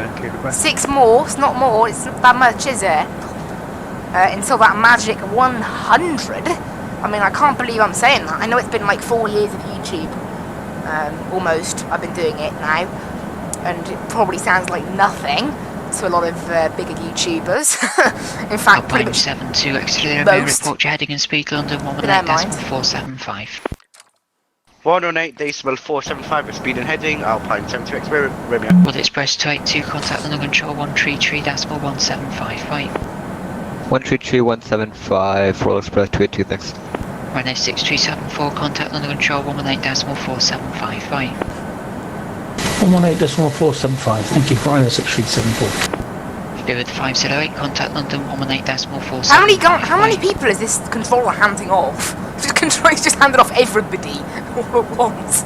6 more, it's not more, it's not that much, is it? Until that magic 100. I mean, I can't believe I'm saying that. I know it's been like 4 years of YouTube. Almost. I've been doing it now. And it probably sounds like nothing to a lot of bigger YouTubers. In fact, pretty much 72 extra most. report your heading and speed London 118.475. 118.475 with speed and heading, Alpine 72 X-ray, Romeo. Wood Express 282, contact London Control 133.175, right. 133.175, Royal Express 282, thanks. Runway 6374, contact London Control 118.475, right. 118.475, thank you, Ryder 6374. Spirit 508, contact London 118.475. How many people is this controller handing off? He's just handed off everybody all at once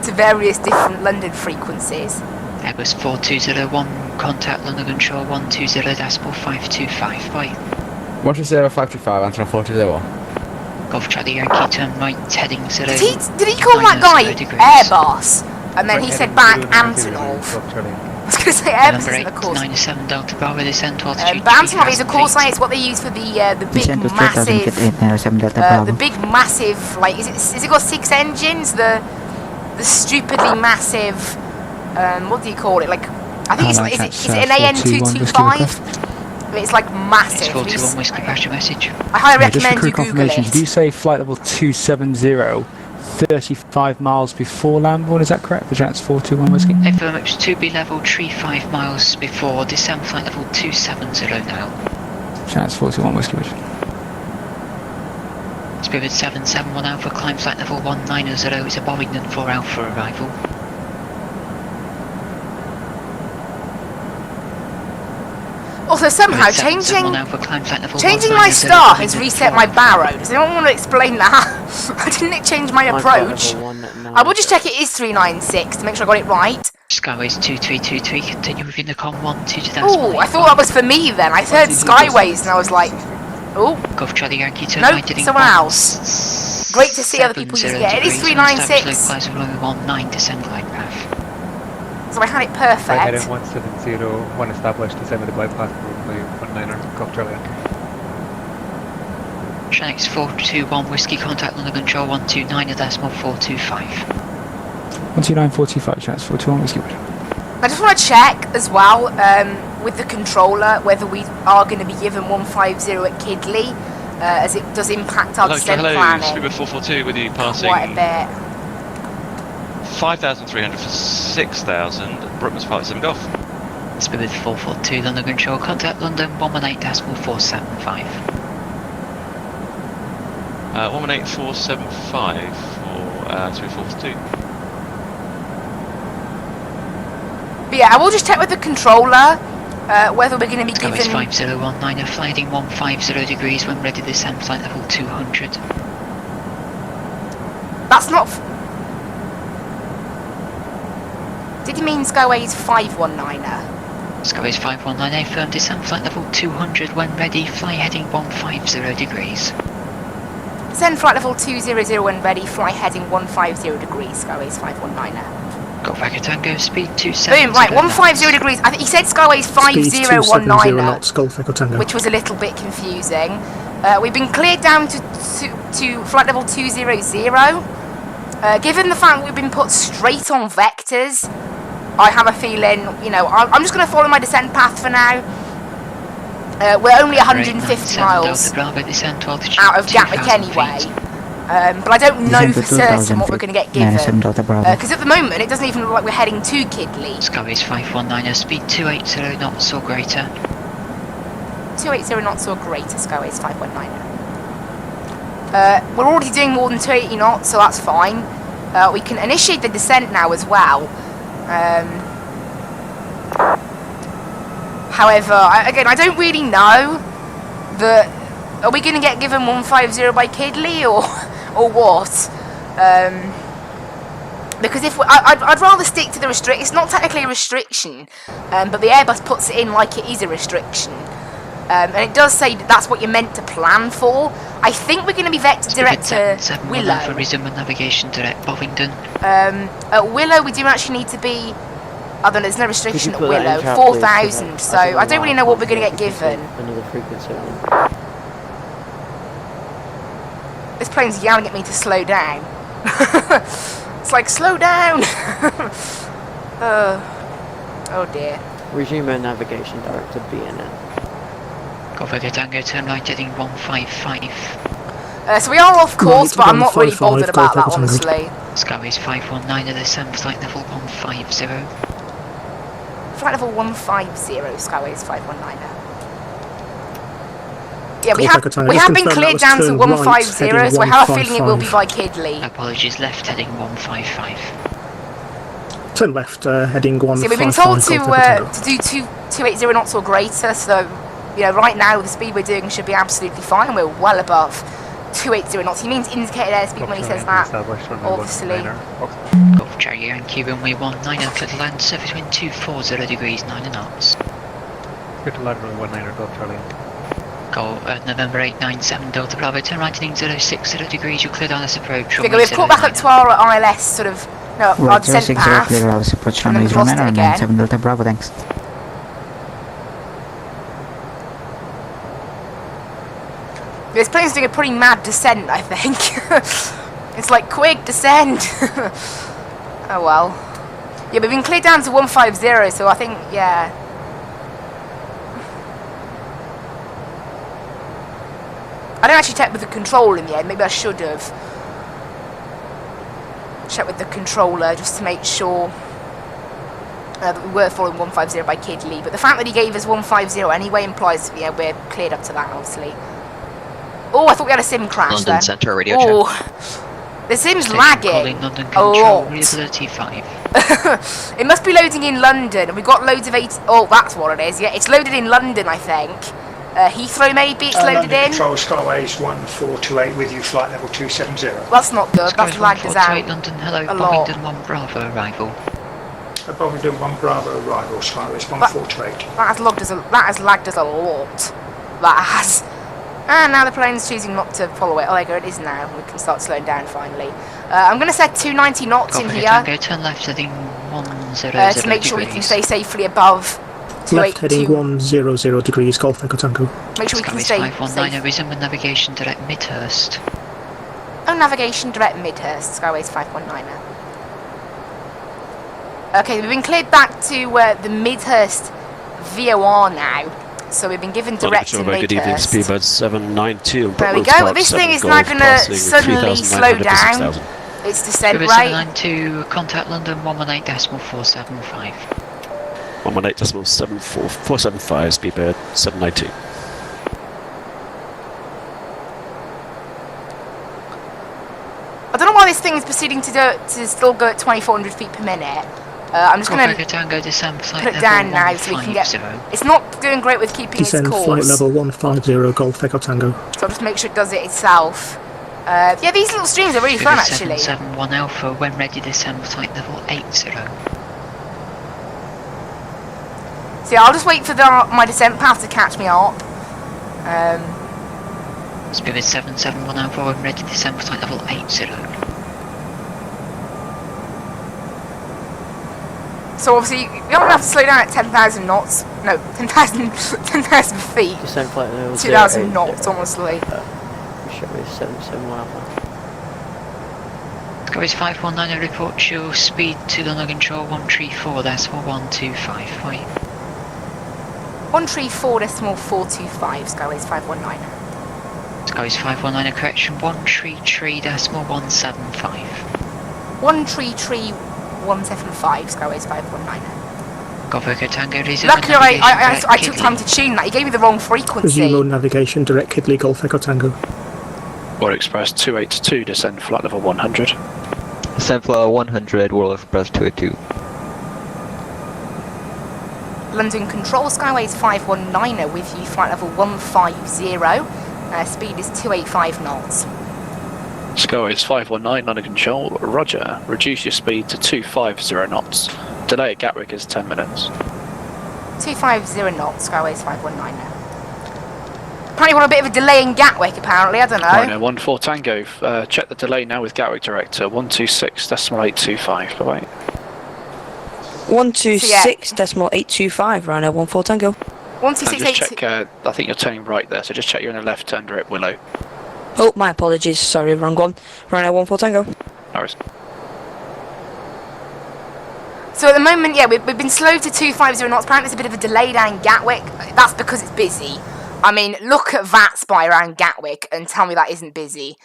to various different London frequencies. Airbus 4201, contact London Control 120.525, right. 130.525, Anton 420. Golf Charlie Yankee, turn right, heading 0. Did he call that guy Airbus? And then he said back Antonov. I was going to say Airbus is of course. 97 Delta Bravo, descent to altitude. But Antonov is of course it's what they use for the big massive, like is it got 6 engines? The stupidly massive, what do you call it? Like I think is it an AN225? It's like massive. 41 Whiskey Passenger message. I highly recommend you Google confirmation. it. Did you say flight level 270, 35 miles before landboard? Is that correct? For Jats 421 Whiskey? Affirm it's to be level 35 miles before, descend flight level 270 now. Jats 421 Whiskey, Richard. Spirit 771 Alpha, climb flight level 190, it's a Boeing 4 Alpha arrival. Also, somehow changing my star has reset my barrow. Does anyone want to explain that? Why didn't it change my approach? I will just check it is 396 to make sure I got it right. Skyways 2323, continue within the con 122. Oh, I thought that was for me then. I heard Skyways and I was like, oh. Golf Charlie Yankee, turn nope, someone else. Great to see other people using it. It is 396. So I had it perfect. Heading 170, one established, descend with the bypass runway 19er, Golf Charlie Yankee. Shanix 421 Whiskey, contact London Control 129.425. 129.425, Jats 421 Whiskey. I just want to check as well with the controller whether we are going to be given 150 at Kidley, as it does impact our descent planning. Spirit 442 with you passing quite a bit. 5,300 for 6,000, Brookman's Park 7 Golf. Spirit 442 London Control, contact London 118.475. 118.475 for 3442. But yeah, I will just check with the controller whether we're going to be given... Skyways 5019, flying 150 degrees when ready to descend flight level 200. That's not... Did you mean Skyways 519er? Skyways 519A, firm descent, flight level 200 when ready, fly heading 150 degrees. Descend flight level 200 when ready, fly heading 150 degrees, Skyways 519. Golf Echo Tango, speed 270. Boom, right, 150 degrees. I think he said Skyways 5019, which was a little bit confusing. We've been cleared down to flight level 200. Given the fact we've been put straight on vectors, I have a feeling, you know, I'm just going to follow my descent path for now. We're only 150 miles out of Gatwick anyway. But I don't know for certain what we're going to get given. Because at the moment, it doesn't even look like we're heading to Kidley. Skyways 519, speed 280 knots or greater. 280 knots or greater, Skyways 519. We're already doing more than 280 knots, so that's fine. We can initiate the descent now as well. However, again, I don't really know that. Are we going to get given 150 by Kidley or what? Because if I'd rather stick to the restrict. It's not technically a restriction, but the Airbus puts it in like it is a restriction. And it does say that's what you're meant to plan for. I think we're going to be vector direct to Willow. For resume and navigation direct Bovingdon. At Willow, we do actually need to be. Although there's no restriction at Willow, 4,000. So I don't really know what we're going to get given. Another frequency. This plane's yelling at me to slow down. It's like, slow down! Oh dear. Resume and navigation direct to BNN. Golf Echo Tango, turn right heading 155. So we are off course, but I'm not really bothered about that, honestly. Skyways 519 at descent, flight level 150. Flight level 150, Skyways 519. Yeah, we have been cleared down to 150, so I have a feeling it will be by Kidley. Apologies, left heading 155. Turn left, heading 155. So we've been told to do 280 knots or greater, so you know, right now the speed we're doing should be absolutely fine. We're well above 280 knots. He means indicated airspeed when he says that, obviously. Golf Charlie Yankee, runway 19, clear to land, surface wind 240 degrees, 9 knots. Clear to land, runway 19, Golf Charlie. Go November 897 Delta Bravo, turn right heading 060 degrees, you're cleared on this approach. We've caught back up to our ILS sort of, no, our descent path, and then we've lost it again. Delta Bravo, thanks. This plane's doing a pretty mad descent, I think. It's like, quick, descend! Oh well. Yeah, we've been cleared down to 150, so I think, yeah. I didn't actually check with the controller in the end, maybe I should have. Check with the controller just to make sure that we were following 150 by Kidley, but the fact that he gave us 150 anyway implies, yeah, we're cleared up to that, obviously. Oh, I thought we had a sim crash London then. Centre radio check. The sim's lagging a lot. It must be loading in London, and we've got loads of oh, that's what it is. Yeah, it's loaded in London, I think. Heathrow maybe it's loaded in. Control Skyways 1428 with you, flight level 270. That's not good. That's lagged us out London, hello, a lot. Bovingdon 1 Bravo arrival. Bovingdon 1 Bravo arrival, Skyways 1428. That has lagged us a lot. That has. And now the plane's choosing not to follow it. Oh, there you go, it is now. We can start slowing down finally. I'm going to set 290 knots in here. Go turn left heading 100 to make sure we can stay safely above. Left heading 100 degrees, Golf Echo Tango. Make sure we can stay 519, safe. resume and navigation direct Midhurst. Oh, navigation direct Midhurst, Skyways 519. Okay, we've been cleared back to the Midhurst VOR now. So we've been given direct to Midhurst. Good evening, Speedbird 792. There we go, this thing is now going to suddenly slow down its descent rate. 792, contact London 118.475. 118.475, Speedbird 792. I don't know why this thing is proceeding to still go at 2,400 feet per minute. I'm just going to put it down now so we can get. It's not doing great with keeping its Descend course. flight level 150, Golf Echo Tango. So I'll just make sure it does it itself. Yeah, these little streams are really fun actually. 771 Alpha, when ready, descend flight level 80. So yeah, I'll just wait for my descent path to catch me up. Speed is 771 Alpha, I'm ready to descend flight level 80. So obviously, you don't have to slow down at 10,000 knots. No, 10,000 feet. Descent flight level 2,000 knots, honestly. Show me 771 Alpha. Skyways 519, report your speed to London Control 134, that's 125. 134.425, Skyways 519. Skyways 519, a correction 133.175. 133.175, Skyways 519. Golf Echo Tango, resume Luckily, I took Kidley. time to tune that. He gave me the wrong frequency. Resume mode navigation, direct Kidley, Golf Echo Tango. Royal Express 282, descend flight level 100. Descend flight level 100, Royal Express 282. London Control, Skyways 519 with you, flight level 150. Speed is 285 knots. Skyways 519 under control, roger. Reduce your speed to 250 knots. Delay at Gatwick is 10 minutes. 250 knots, Skyways 519. Apparently want a bit of a delay in Gatwick, apparently, I don't know. Right now, 14 Tango, check the delay now with Gatwick Director, 126.825, bye-bye. 126.825, Rhino 14 Tango. 126.8. Just check, I think you're turning right there, so just check you're in a left turn at Willow. Oh, my apologies, sorry, wrong one. Rhino 14 Tango. No worries. So at the moment, yeah, we've been slowed to 250 knots. Apparently there's a bit of a delay down Gatwick. That's because it's busy. I mean, look at Vatsim around Gatwick and tell me that isn't busy.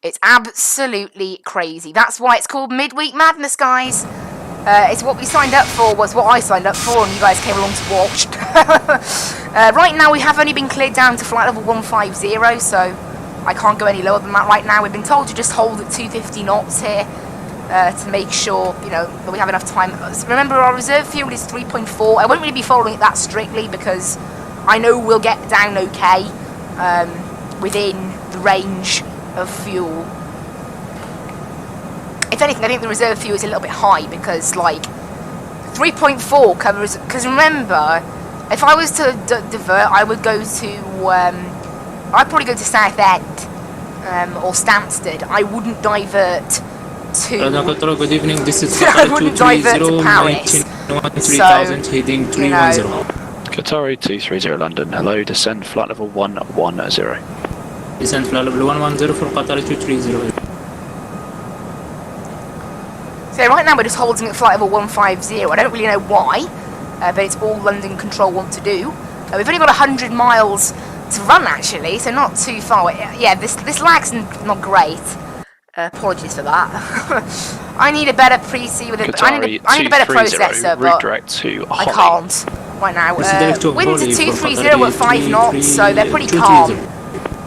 It's absolutely crazy. That's why it's called Midweek Madness, guys. It's what we signed up for, was what I signed up for, and you guys came along to watch. Right now, we have only been cleared down to flight level 150, so I can't go any lower than that right now. We've been told to just hold at 250 knots here to make sure, you know, that we have enough time. Remember, our reserve fuel is 3.4. I won't really be following it that strictly because I know we'll get down okay within the range of fuel. If anything, I think the reserve fuel is a little bit high because, like, 3.4 covers... Because remember, if I was to divert, I would go to... I'd probably go to Southend or Stansted. I wouldn't divert to... Good evening, this is I wouldn't divert to Paris. So, heading 310. you know, Qatari 230 London, hello, descend flight level 110. Descend flight level 110 for Qatari 230. So right now we're just holding at flight level 150. I don't really know why, but it's all London Control want to do. We've only got 100 miles to run actually, so not too far. Yeah, this lag's not great. Apologies for that. I need a better pre-C with a... I need a better processor, but redirect to I can't right now. Winds at 230 at 5 knots, so they're pretty calm.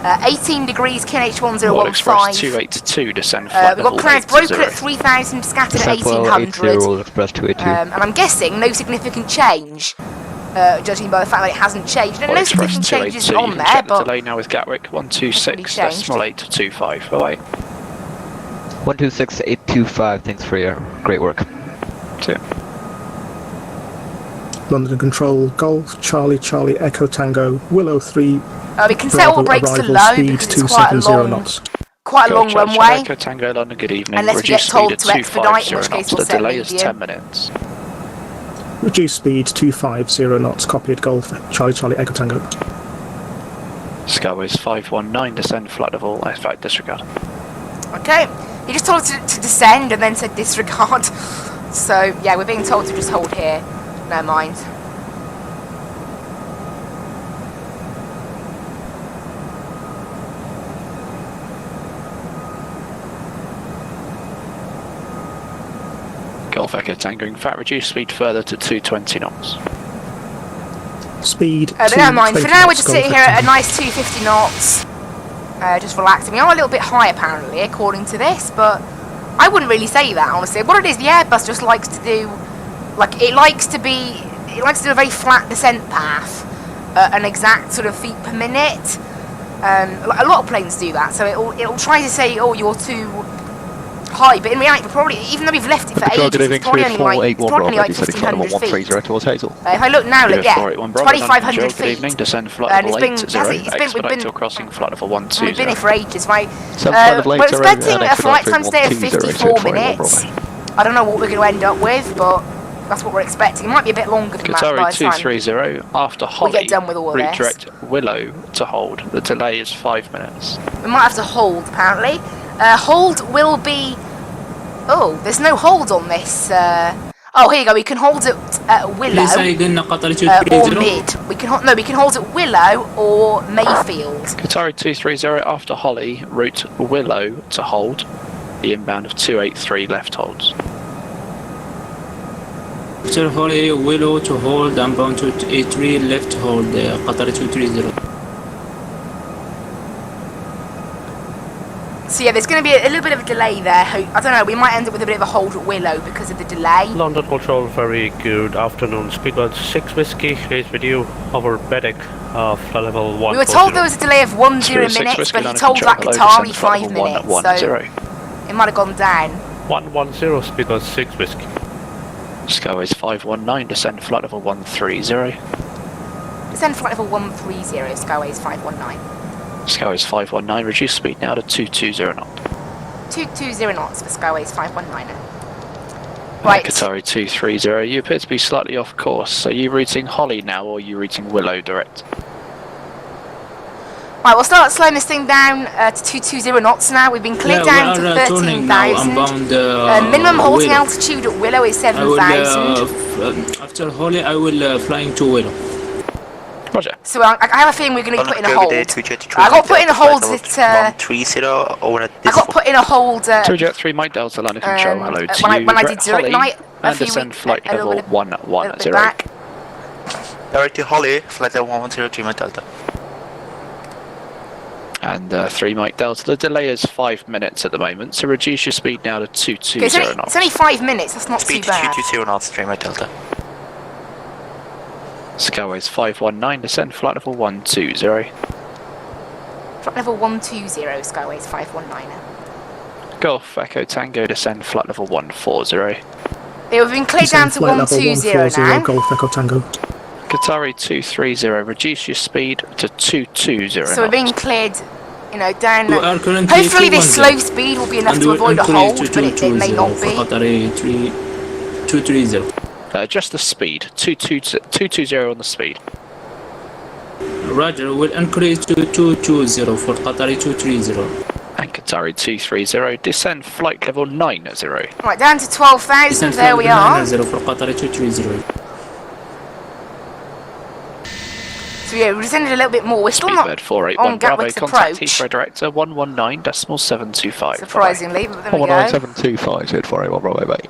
18 degrees, KNH1015. Royal Express 282, descend flight we've got level clouds broken 80. at 3,000, scattered at Descend flight 1,800. Royal Express 282. And I'm guessing no significant change, judging by the fact that it hasn't changed. And no significant changes on there, check the but... delay now with Gatwick, 126.825, bye-bye. 126.825, thanks for your great work. See ya. London Control, Golf, Charlie, Charlie, Echo Tango, Willow 3. we can set all brakes to low because it's quite a long runway. Echo Tango London, good evening. Unless we get told to expedite, in which case we'll set delay is medium. 10 minutes. Reduce speed 250 knots, copied Golf, Charlie, Charlie, Echo Tango. Skyways 519, descend flight level, in fact, disregard. Okay, he just told us to descend and then said disregard. So, yeah, we're being told to just hold here. No mind. Golf Echo Tango, in fact, reduce speed further to 220 knots. Speed They don't mind. For now, we're just sitting here at a nice 250 knots. Just relaxing. We are a little bit high, apparently, according to this, but I wouldn't really say that, honestly. What it is, the Airbus just likes to do... Like, it likes to do a very flat descent path, an exact sort of feet per minute. A lot of planes do that, so it'll try to say, oh, you're too Holly, but in reality, we're probably, even though we've left it for Control, ages, good evening, it's probably Speed only like, it's 481 probably only Bravo, like ready, setting flight level 1,500 feet. 130 towards Hazel. If I look now, look, yeah, 481 Bravo, 2,500 Good feet. evening, descend flight And level it's been, 80, we've been, expedite till crossing flight level we've been 120. here for ages, right? Some kind of We're later, expecting a flight expedite time today of 3120, 54 so 481 minutes. Bravo. I don't know what we're going to end up with, but that's what we're expecting. It might be a bit longer than that by Qatari the time 230, after Holly, we get done with all route this. direct Willow to hold. The delay is 5 minutes. We might have to hold, apparently. Hold will be... Oh, there's no hold on this. Oh, here you go. We can hold it at Willow or Mid. We can hold it Willow or Mayfield. Qatari 230, after Holly, route Willow to hold. The inbound of 283 left holds. After Holly, Willow to hold, I'm bound to A3 left hold, Qatar 230. So yeah, there's going to be a little bit of a delay there. I don't know, we might end up with a bit of a hold at Willow because of the delay. London Control, very good afternoon. Speedbird 6 Whiskey is with you over Bedek, flight level 1. We were told there was a delay of 10 minutes, but he told that Qatari 5 minutes, so it might have gone down. 110, Speedbird 6 Whiskey. Skyways 519, descend flight level 130. Descend flight level 130, Skyways 519. Skyways 519, reduce speed now to 220 knots. 220 knots for Skyways 519. Right. Qatari 230, you appear to be slightly off course. Are you routing Holly now or are you routing Willow direct? Right, we'll start slowing this thing down to 220 knots now. We've been cleared down to 13,000. Minimum holding altitude at Willow is 7,000. After Holly, I will flying to Willow. Roger. So I have a feeling we're going to be put in a hold. I got put in a hold at... I got put in a hold at... 2Jet Mike Delta, line of control, hello to you. When I did Zurich night a and few descend weeks, flight a little level bit 110. back. Direct to Holly, flight level 103 Mike Delta. And 3 Mike Delta, the delay is 5 minutes at the moment, so reduce your speed now to 220 knots. It's only 5 minutes, that's not Speed too bad. 220 knots, 3 Mike Delta. Skyways 519, descend flight level 120. Flight level 120, Skyways 519. Golf Echo Tango, descend flight level 140. They have been cleared down to 120 now. Golf Echo Tango. Qatari 230, reduce your speed to 220 So we're being cleared, you know, down. We are currently Hopefully this slow speed will be enough to avoid a hold, but it may not be. Qatari 230. Just the speed, 220 on the speed. Roger, we'll increase to 220 for Qatari 230. And Qatari 230, descend flight level 90. Right, down to 12,000, there we are. For Qatari 230. So yeah, we descended a little bit more. We're still not Speedbird 481 on Bravo, Gatwick's contact approach. Heathrow Director 119.725. Surprisingly, but there we go. 19725, said 481 Bravo, mate.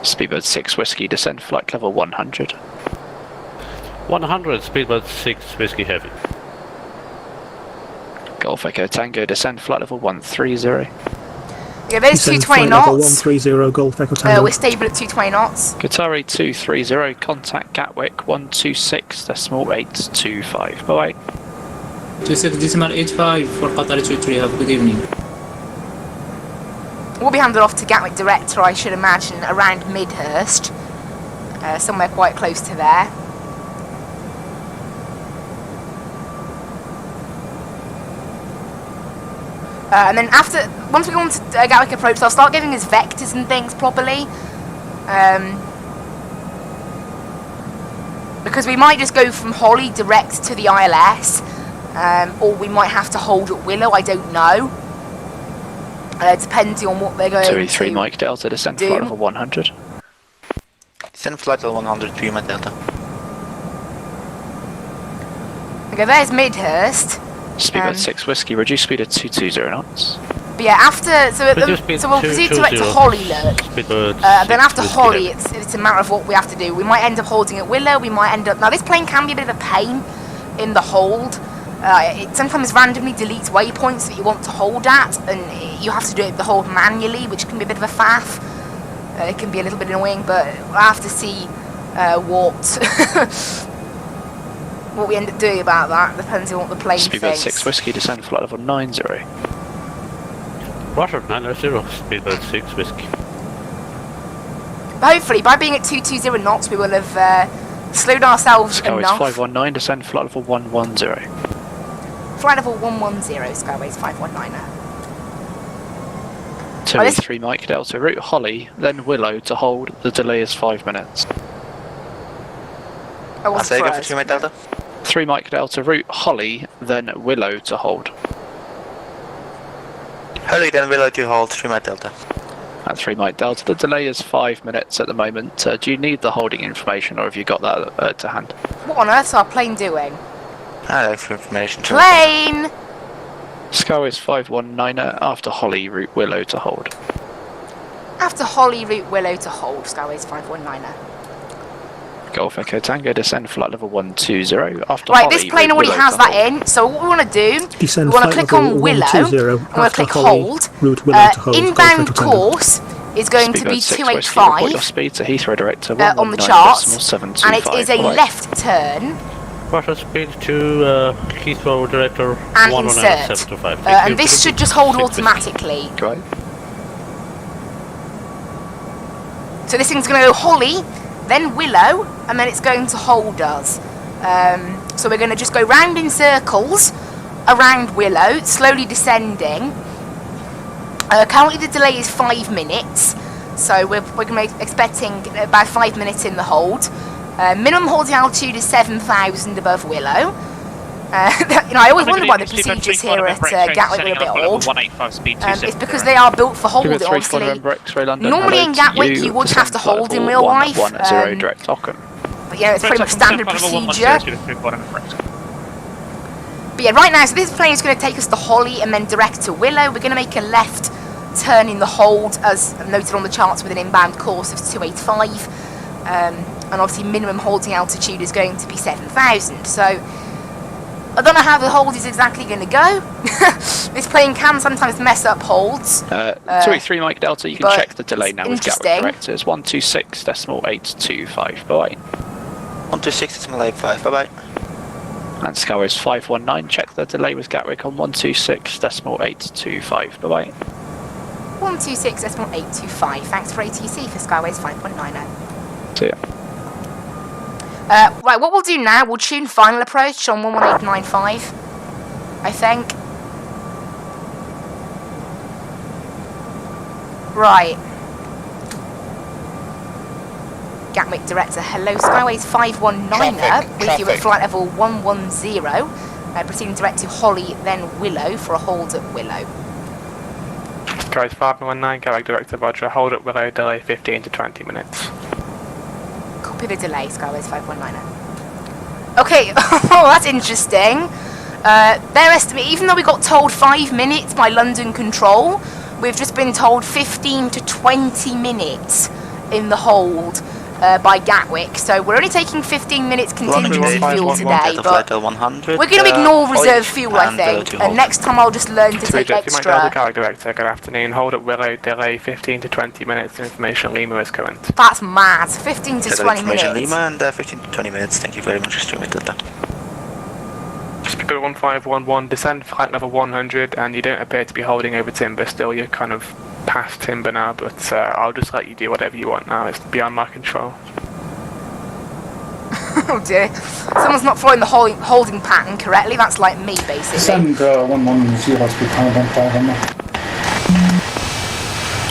Speedbird 6 Whiskey, descend flight level 100. 100, Speedbird 6 Whiskey Heavy. Golf Echo Tango, descend flight level 130. Yeah, there's 220 knots. 130 Golf Echo Tango. We're stable at 220 knots. Qatari 230, contact Gatwick 126.825. Bye bye. 26.85 for Qatari 230. Have a good evening. We'll be handed off to Gatwick Director, I should imagine, around Midhurst. Somewhere quite close to there. And then once we go on to Gatwick approach, I'll start giving us vectors and things properly. Because we might just go from Holly direct to the ILS, or we might have to hold at Willow, I don't know. Depending on what they're going 283 to Mike Delta, descend flight level 100. Descend flight level 103 Mike Delta. Okay, there's Midhurst. Speedbird 6 Whiskey, reduce speed to 220 knots. But yeah, so we'll proceed direct to Holly, look. Then after Holly, it's a matter of what we have to do. We might end up holding at Willow, we might end up... Now, this plane can be a bit of a pain in the hold. It sometimes randomly deletes waypoints that you want to hold at, and you have to do the hold manually, which can be a bit of a faff. It can be a little bit annoying, but we'll have to see what we end up doing about that. Depends on what the plane Speedbird thinks. 6 Whiskey, descend flight level 90. Roger, 990, speedbird 6 whiskey. But hopefully, by being at 220 knots, we will have slowed ourselves Skyways enough. 519, descend flight level 110. Flight level 110, Skyways 519. 283 Mike Delta, route Holly, then Willow to hold. The delay is 5 minutes. Oh, what's Say the again for 2 Mike Delta. 3 Mike Delta, route Holly, then Willow to hold. Holly, then Willow to hold, 3 Mike Delta. At 3 Mike Delta, the delay is 5 minutes at the moment. Do you need the holding information, or have you got that to hand? What on earth's our plane doing? I like for information. Plane! Skyways 519, after Holly, route Willow to hold. After Holly, route Willow to hold, Skyways 519. Golf Echo Tango, descend flight level 120. After Right, Holly, this plane route already Willow has to that hold. in, so what we want to do, Descend we want to flight click level on Willow, 120 and we're going to click Holly, hold. route Willow to hold. Inbound Golf Echo Tango. course is going to be Speedbird 6 Whiskey, report your 285 speed to Heathrow Director on the 119 chart, decimal and it 725. is a Right. left turn, Roger, speed to Heathrow Director and 119 insert. 725. And this should just hold automatically. Great. So this thing's going to go Holly, then Willow, and then it's going to hold us. So we're going to just go round in circles around Willow, slowly descending. Currently the delay is 5 minutes, so we're going to be expecting about 5 minutes in the hold. Minimum holding altitude is 7,000 above Willow. I always wonder why the procedures here at Gatwick are a bit old. It's because they are built for holding, obviously. Normally in Gatwick you would have to hold in real life. But yeah, it's pretty much standard procedure. But yeah, right now, so this plane is going to take us to Holly and then direct to Willow. We're going to make a left turn in the hold, as noted on the charts, with an inbound course of 285. And obviously minimum holding altitude is going to be 7,000. So I don't know how the hold is exactly going to go. This plane can sometimes mess up holds. 283 Mike Delta, you can check the delay now with Gatwick Directors. 126.825. Bye-bye. 126.85. Bye-bye. And Skyways 519, check the delay with Gatwick on 126.825. Bye-bye. 126.825. Thanks for ATC for Skyways 5.90. See ya. Right, what we'll do now, we'll tune final approach on 11895, I think. Right. Gatwick Director, hello, Skyways 519er, with you at flight level 110, proceeding direct to Holly, then Willow for a hold at Willow. Skyways 519, Gatwick Director, Roger, hold at Willow, delay 15 to 20 minutes. Copy the delay, Skyways 519er. Okay, oh, that's interesting. Their estimate, even though we got told 5 minutes by London Control, we've just been told 15 to 20 minutes in the hold by Gatwick. So we're only taking 15 minutes contingency fuel today, but we're going to ignore reserve fuel, I think. And next time I'll just learn to take extra. Director, good afternoon. Hold at Willow, delay 15 to 20 minutes. Information Lima is current. That's mad. 15 to 20 minutes. Lima and 15 to 20 minutes. Thank you very much, Mr. Delta. Speedbird 1511, descend flight level 100, and you don't appear to be holding over timber still. You're kind of past timber now, but I'll just let you do whatever you want now. It's beyond my control. Oh dear. Someone's not following the holding pattern correctly. That's like me, basically. Send 110 speed 151.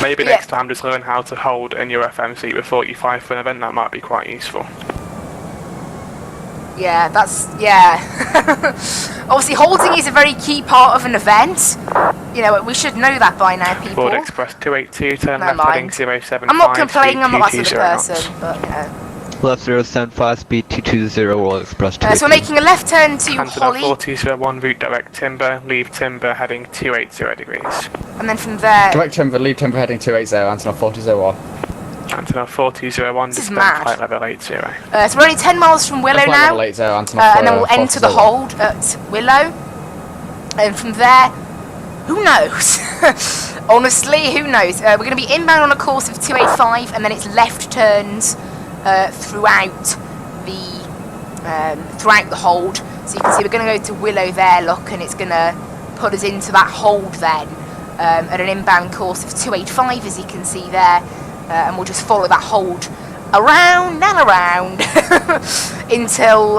Maybe next time just learn how to hold in your FMC with 45 for an event. That might be quite useful. Yeah, obviously holding is a very key part of an event. You know, we should know that by now, people. Ford Express 282, turn left heading 075. I'm not complaining, I'm not that sort of person, but you know. Left 075, speed 220, Royal Express 282. So we're making a left turn to Holly. 4001, route direct timber, leave timber heading 280 degrees. And then from there... Direct timber, leave timber heading 280, Antonov 4001. Antonov 4001, this is mad. Flight level 80. So we're only 10 miles from Willow now. Level 80, Antonov, and then we'll enter the hold at Willow. And from there, who knows? Honestly, who knows? We're going to be inbound on a course of 285, and then it's left turns throughout the hold. So you can see we're going to go to Willow there, look, and it's going to put us into that hold then. at an inbound course of 285, as you can see there, and we'll just follow that hold around and around until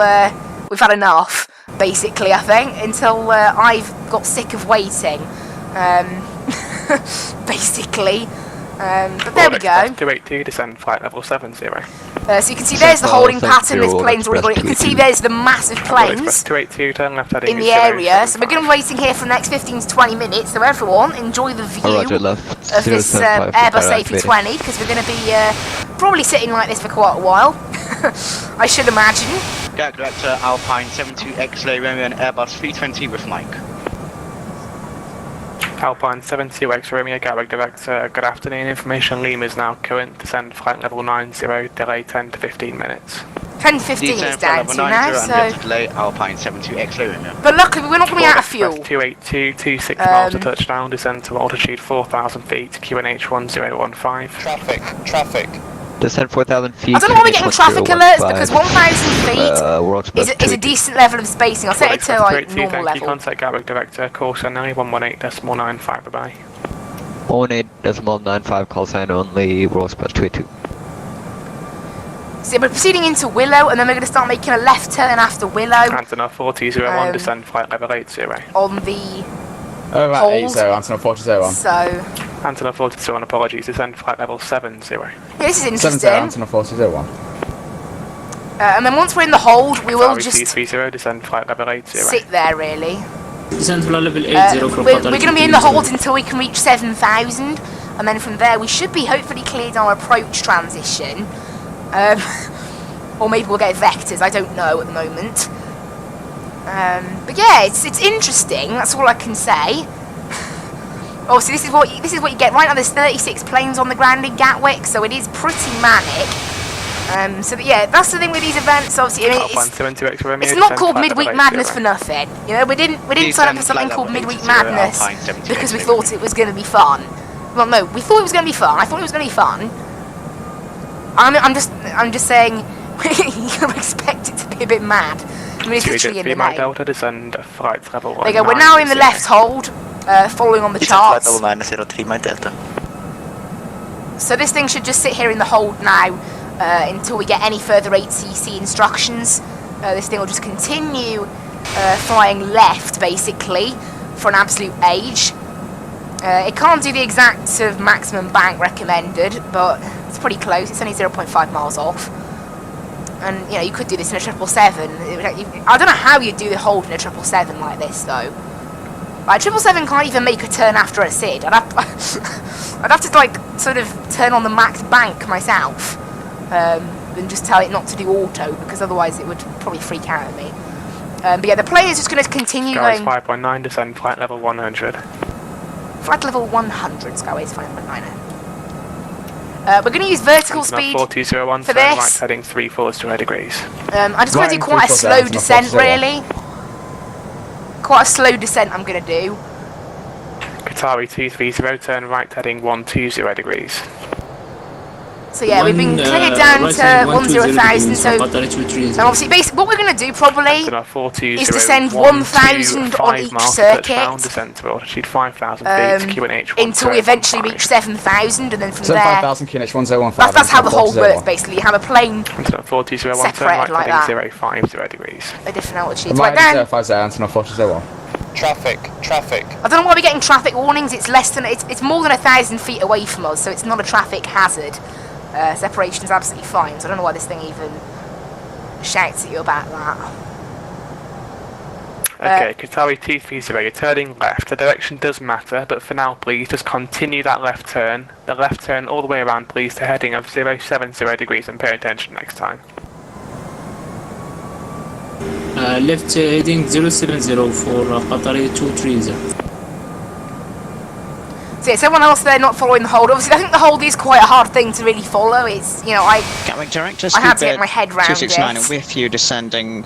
we've had enough, basically, I think, until I've got sick of waiting, basically. But there we go. 282, descend flight level 70. So you can see there's the holding pattern, this plane's already got it. You can see there's the massive planes 282, turn left heading in the area. So we're going to be waiting here for the next 15 to 20 minutes, so everyone enjoy the view of this Airbus A320, because we're going to be probably sitting like this for quite a while, I should imagine. Gatwick Director Alpine 72 X-Ray Romeo and Airbus 320 with Mike. Alpine 72 X Romeo, Gatwick Director, good afternoon. Information Lima is now current, descend flight level 90, delay 10 to 15 minutes. 10 to 15 is down to now, so... delay Alpine 72 X-Ray Romeo. But luckily we're not going to be out of fuel. 282, 26 miles to touchdown, descend to altitude 4,000 feet, QNH 1015. Traffic. Descend 4,000 feet. I don't know why we're getting traffic alerts, because 1,000 feet is a decent level of spacing. I'll set it to like normal level. Contact Gatwick Director, call sign 118.95, bye-bye. 118.95, call sign only, Roll Express 282. So we're proceeding into Willow, and then we're going to start making a left turn after Willow. Antonov 4001, descend flight level 80. On the... Oh, right, 80, Antonov 4001. So... Antonov 4001, apologies, descend flight level 70. Yeah, this is interesting. 70, Antonov 4001. And then once we're in the hold, we will just... 30, descend flight level 80. Sit there, really. Descend flight level 80 from we're going to be in the hold until we can reach 7,000, and then from there we should be hopefully cleared our approach transition. Or maybe we'll get vectors, I don't know at the moment. But yeah, it's interesting, that's all I can say. Oh, so this is what you get. Right now there's 36 planes on the ground in Gatwick, so it is pretty manic. So yeah, that's the thing with these events. Obviously, I mean, it's not called Midweek Madness for nothing. You know, we didn't sign up for something called Midweek Madness because we thought it was going to be fun. Well, no, we thought it was going to be fun. I thought it was going to be fun. I'm just saying, you expect it to be a bit mad. I mean, it's literally in the name. Delta, descend flight level there you go. We're now in the left hold, following on the charts. Level 903, my Delta. So this thing should just sit here in the hold now until we get any further ATC instructions. This thing will just continue flying left, basically, for an absolute age. It can't do the exact sort of maximum bank recommended, but it's pretty close. It's only 0.5 miles off. And, you know, you could do this in a 777. I don't know how you'd do the hold in a 777 like this, though. Like, 777 can't even make a turn after a SID. I'd have to, like, sort of turn on the max bank myself. And just tell it not to do auto, because otherwise it would probably freak out at me. But yeah, the plane is just going to continue going... 5.9, descend flight level 100. Flight level 100, Skyways 5.9. We're going to use vertical speed for this. Right heading 340 degrees. I just want to do quite a slow descent, really. Quite a slow descent I'm going to do. Qatari 230, turn right heading 120 degrees. So yeah, we've been cleared down to 10,000, so and obviously basically what we're going to do probably is descend 1,000 on each circuit until we eventually reach 7,000, and then from there 7,000 QNH 1015. That's how the whole works basically. You have a plane separated like that 050 degrees. at different altitudes. Right down. 050 Antonov 4001. Traffic. I don't know why we're getting traffic warnings. It's less than it's more than 1,000 feet away from us, so it's not a traffic hazard. Separation's absolutely fine, so I don't know why this thing even shouts at you about that. Okay, Qatari 230, you're turning left. The direction does matter, but for now, please just continue that left turn. The left turn all the way around, please, to heading of 070 degrees, and pay attention next time. Left heading 070 for Qatari 230. So yeah, someone else there not following the hold. Obviously, I think the hold is quite a hard thing to really follow. It's, you know, Gatwick Director, I had to get my head round 269 it. with you, descending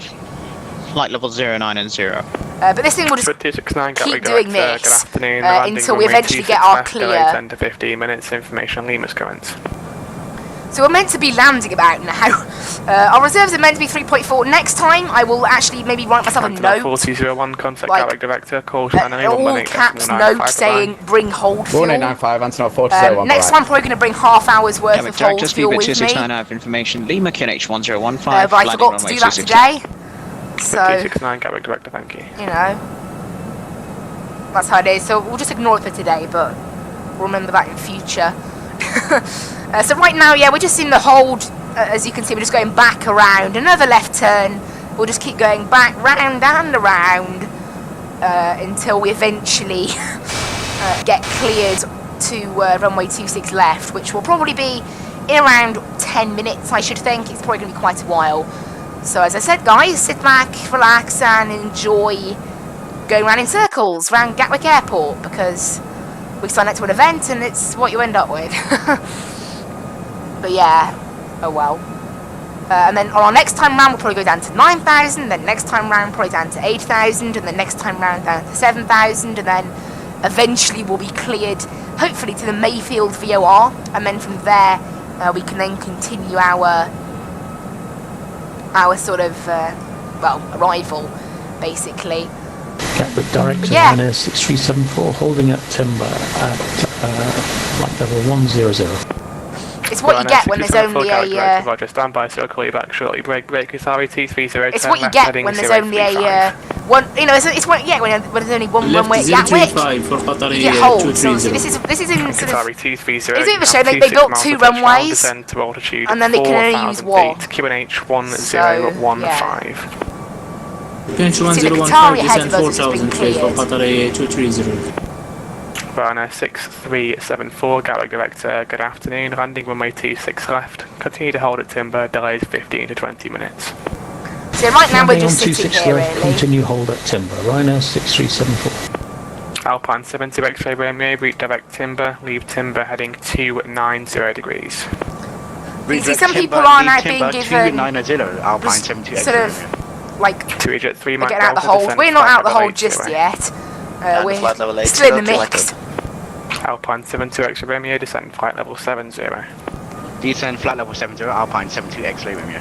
flight level 09 and 0. But this thing will just keep doing this until we eventually get our clear. 10 to 15 minutes, information Lima's current. So we're meant to be landing about now. Our reserves are meant to be 3.4. Next time, I will actually maybe write myself a note. 4001, contact like, Gatwick Director, call Shannon, all caps note saying bring hold fuel. 4895, Antonov 4001. Next time I'm probably going to bring half hour's worth Gatwick of hold Director, fuel speedbird with me. 269 out of information. Lima, QNH 1015. But I forgot to do that today. So, 269, Gatwick Director, thank you. You know, that's how it is. So we'll just ignore it for today, but we'll remember that in future. So right now, yeah, we're just in the hold. As you can see, we're just going back around. Another left turn. We'll just keep going back, round and around until we eventually get cleared to runway 26 left, which will probably be in around 10 minutes, I should think. It's probably going to be quite a while. So as I said, guys, sit back, relax, and enjoy going around in circles around Gatwick Airport, because we signed up to an event and it's what you end up with. But yeah, oh well. And then on our next time round we'll probably go down to 9,000, then next time round probably down to 8,000, and then next time round down to 7,000, and then eventually we'll be cleared, hopefully, to the Mayfield VOR, and then from there we can then continue our sort of, well, arrival, basically. Gatwick Director, Yeah. Ryanair 6374, holding at timber at flight level 100. It's what you get when there's only a... Roger, stand by, so I'll call you back shortly. Break, sorry, T30. It's what you get when there's only a... one, you know, it's what you get when there's only one runway at Gatwick. You get hold. So this is in sort of... It's a bit of a shame. They built 2 runways, and then they can only use one. QNH 1015. QNH 1015, descend 4,000 feet for Qatar 230. Ryanair 6374, Gatwick Director, good afternoon. Landing runway 26 left. Continue to hold at timber, delays 15 to 20 minutes. So right now we're just Landing on sitting 26 here, left, really. continue hold at timber. Ryanair 6374. Alpine 70 X-ray Romeo, route direct timber, leave timber heading 290 degrees. You see, some people are now being given 290, Alpine 70 sort of like 283 getting out the hold. We're not out the hold just yet. We're still in the mix. Alpine 72 X-ray Romeo, descend flight level 70. Descend flight level 70, Alpine 72 X-ray Romeo.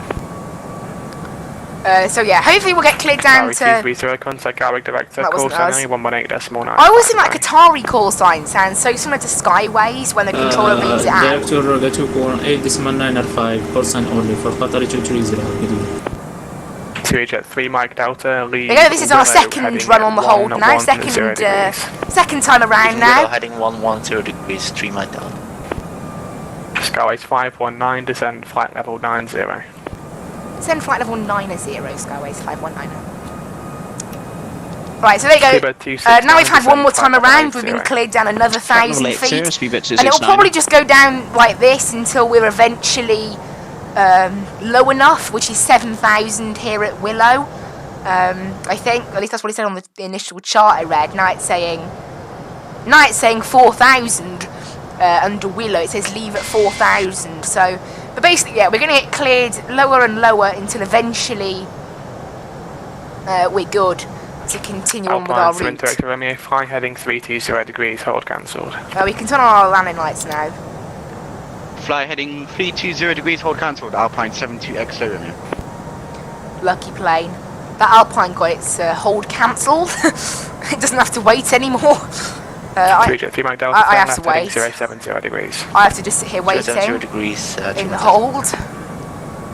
So yeah, hopefully we'll get cleared down to... Contact Gatwick Director, That call wasn't us. sign 118.9. I always think that Qatari call sign sounds so similar to Skyways when the controller reads it out. Director Gatwick 8.905% only for Qatar 230. 283 Mike Delta, leave. There you go, this is our second run on the hold now, second time around now. Heading 110 degrees, 3 Mike Delta. Skyways 519, descend flight level 90. Send flight level 90, Skyways 519. Right, so there you go. Now we've had one more time around, we've been cleared down another 1,000 feet. And it'll probably just go down like this until we're eventually low enough, which is 7,000 here at Willow. I think, at least that's what it said on the initial chart I read. Now it's saying 4,000 under Willow. It says leave at 4,000. So, but basically, yeah, we're going to get cleared lower and lower until eventually we're good to continue on with our route. Romeo, fly heading 320 degrees, hold cancelled. We can turn on our landing lights now. Fly heading 320 degrees, hold cancelled, Alpine 72 X-ray Romeo. Lucky plane. That Alpine got its hold cancelled. It doesn't have to wait anymore. I have to wait. 070 degrees. I have to just sit here waiting 0 degrees, in the hold.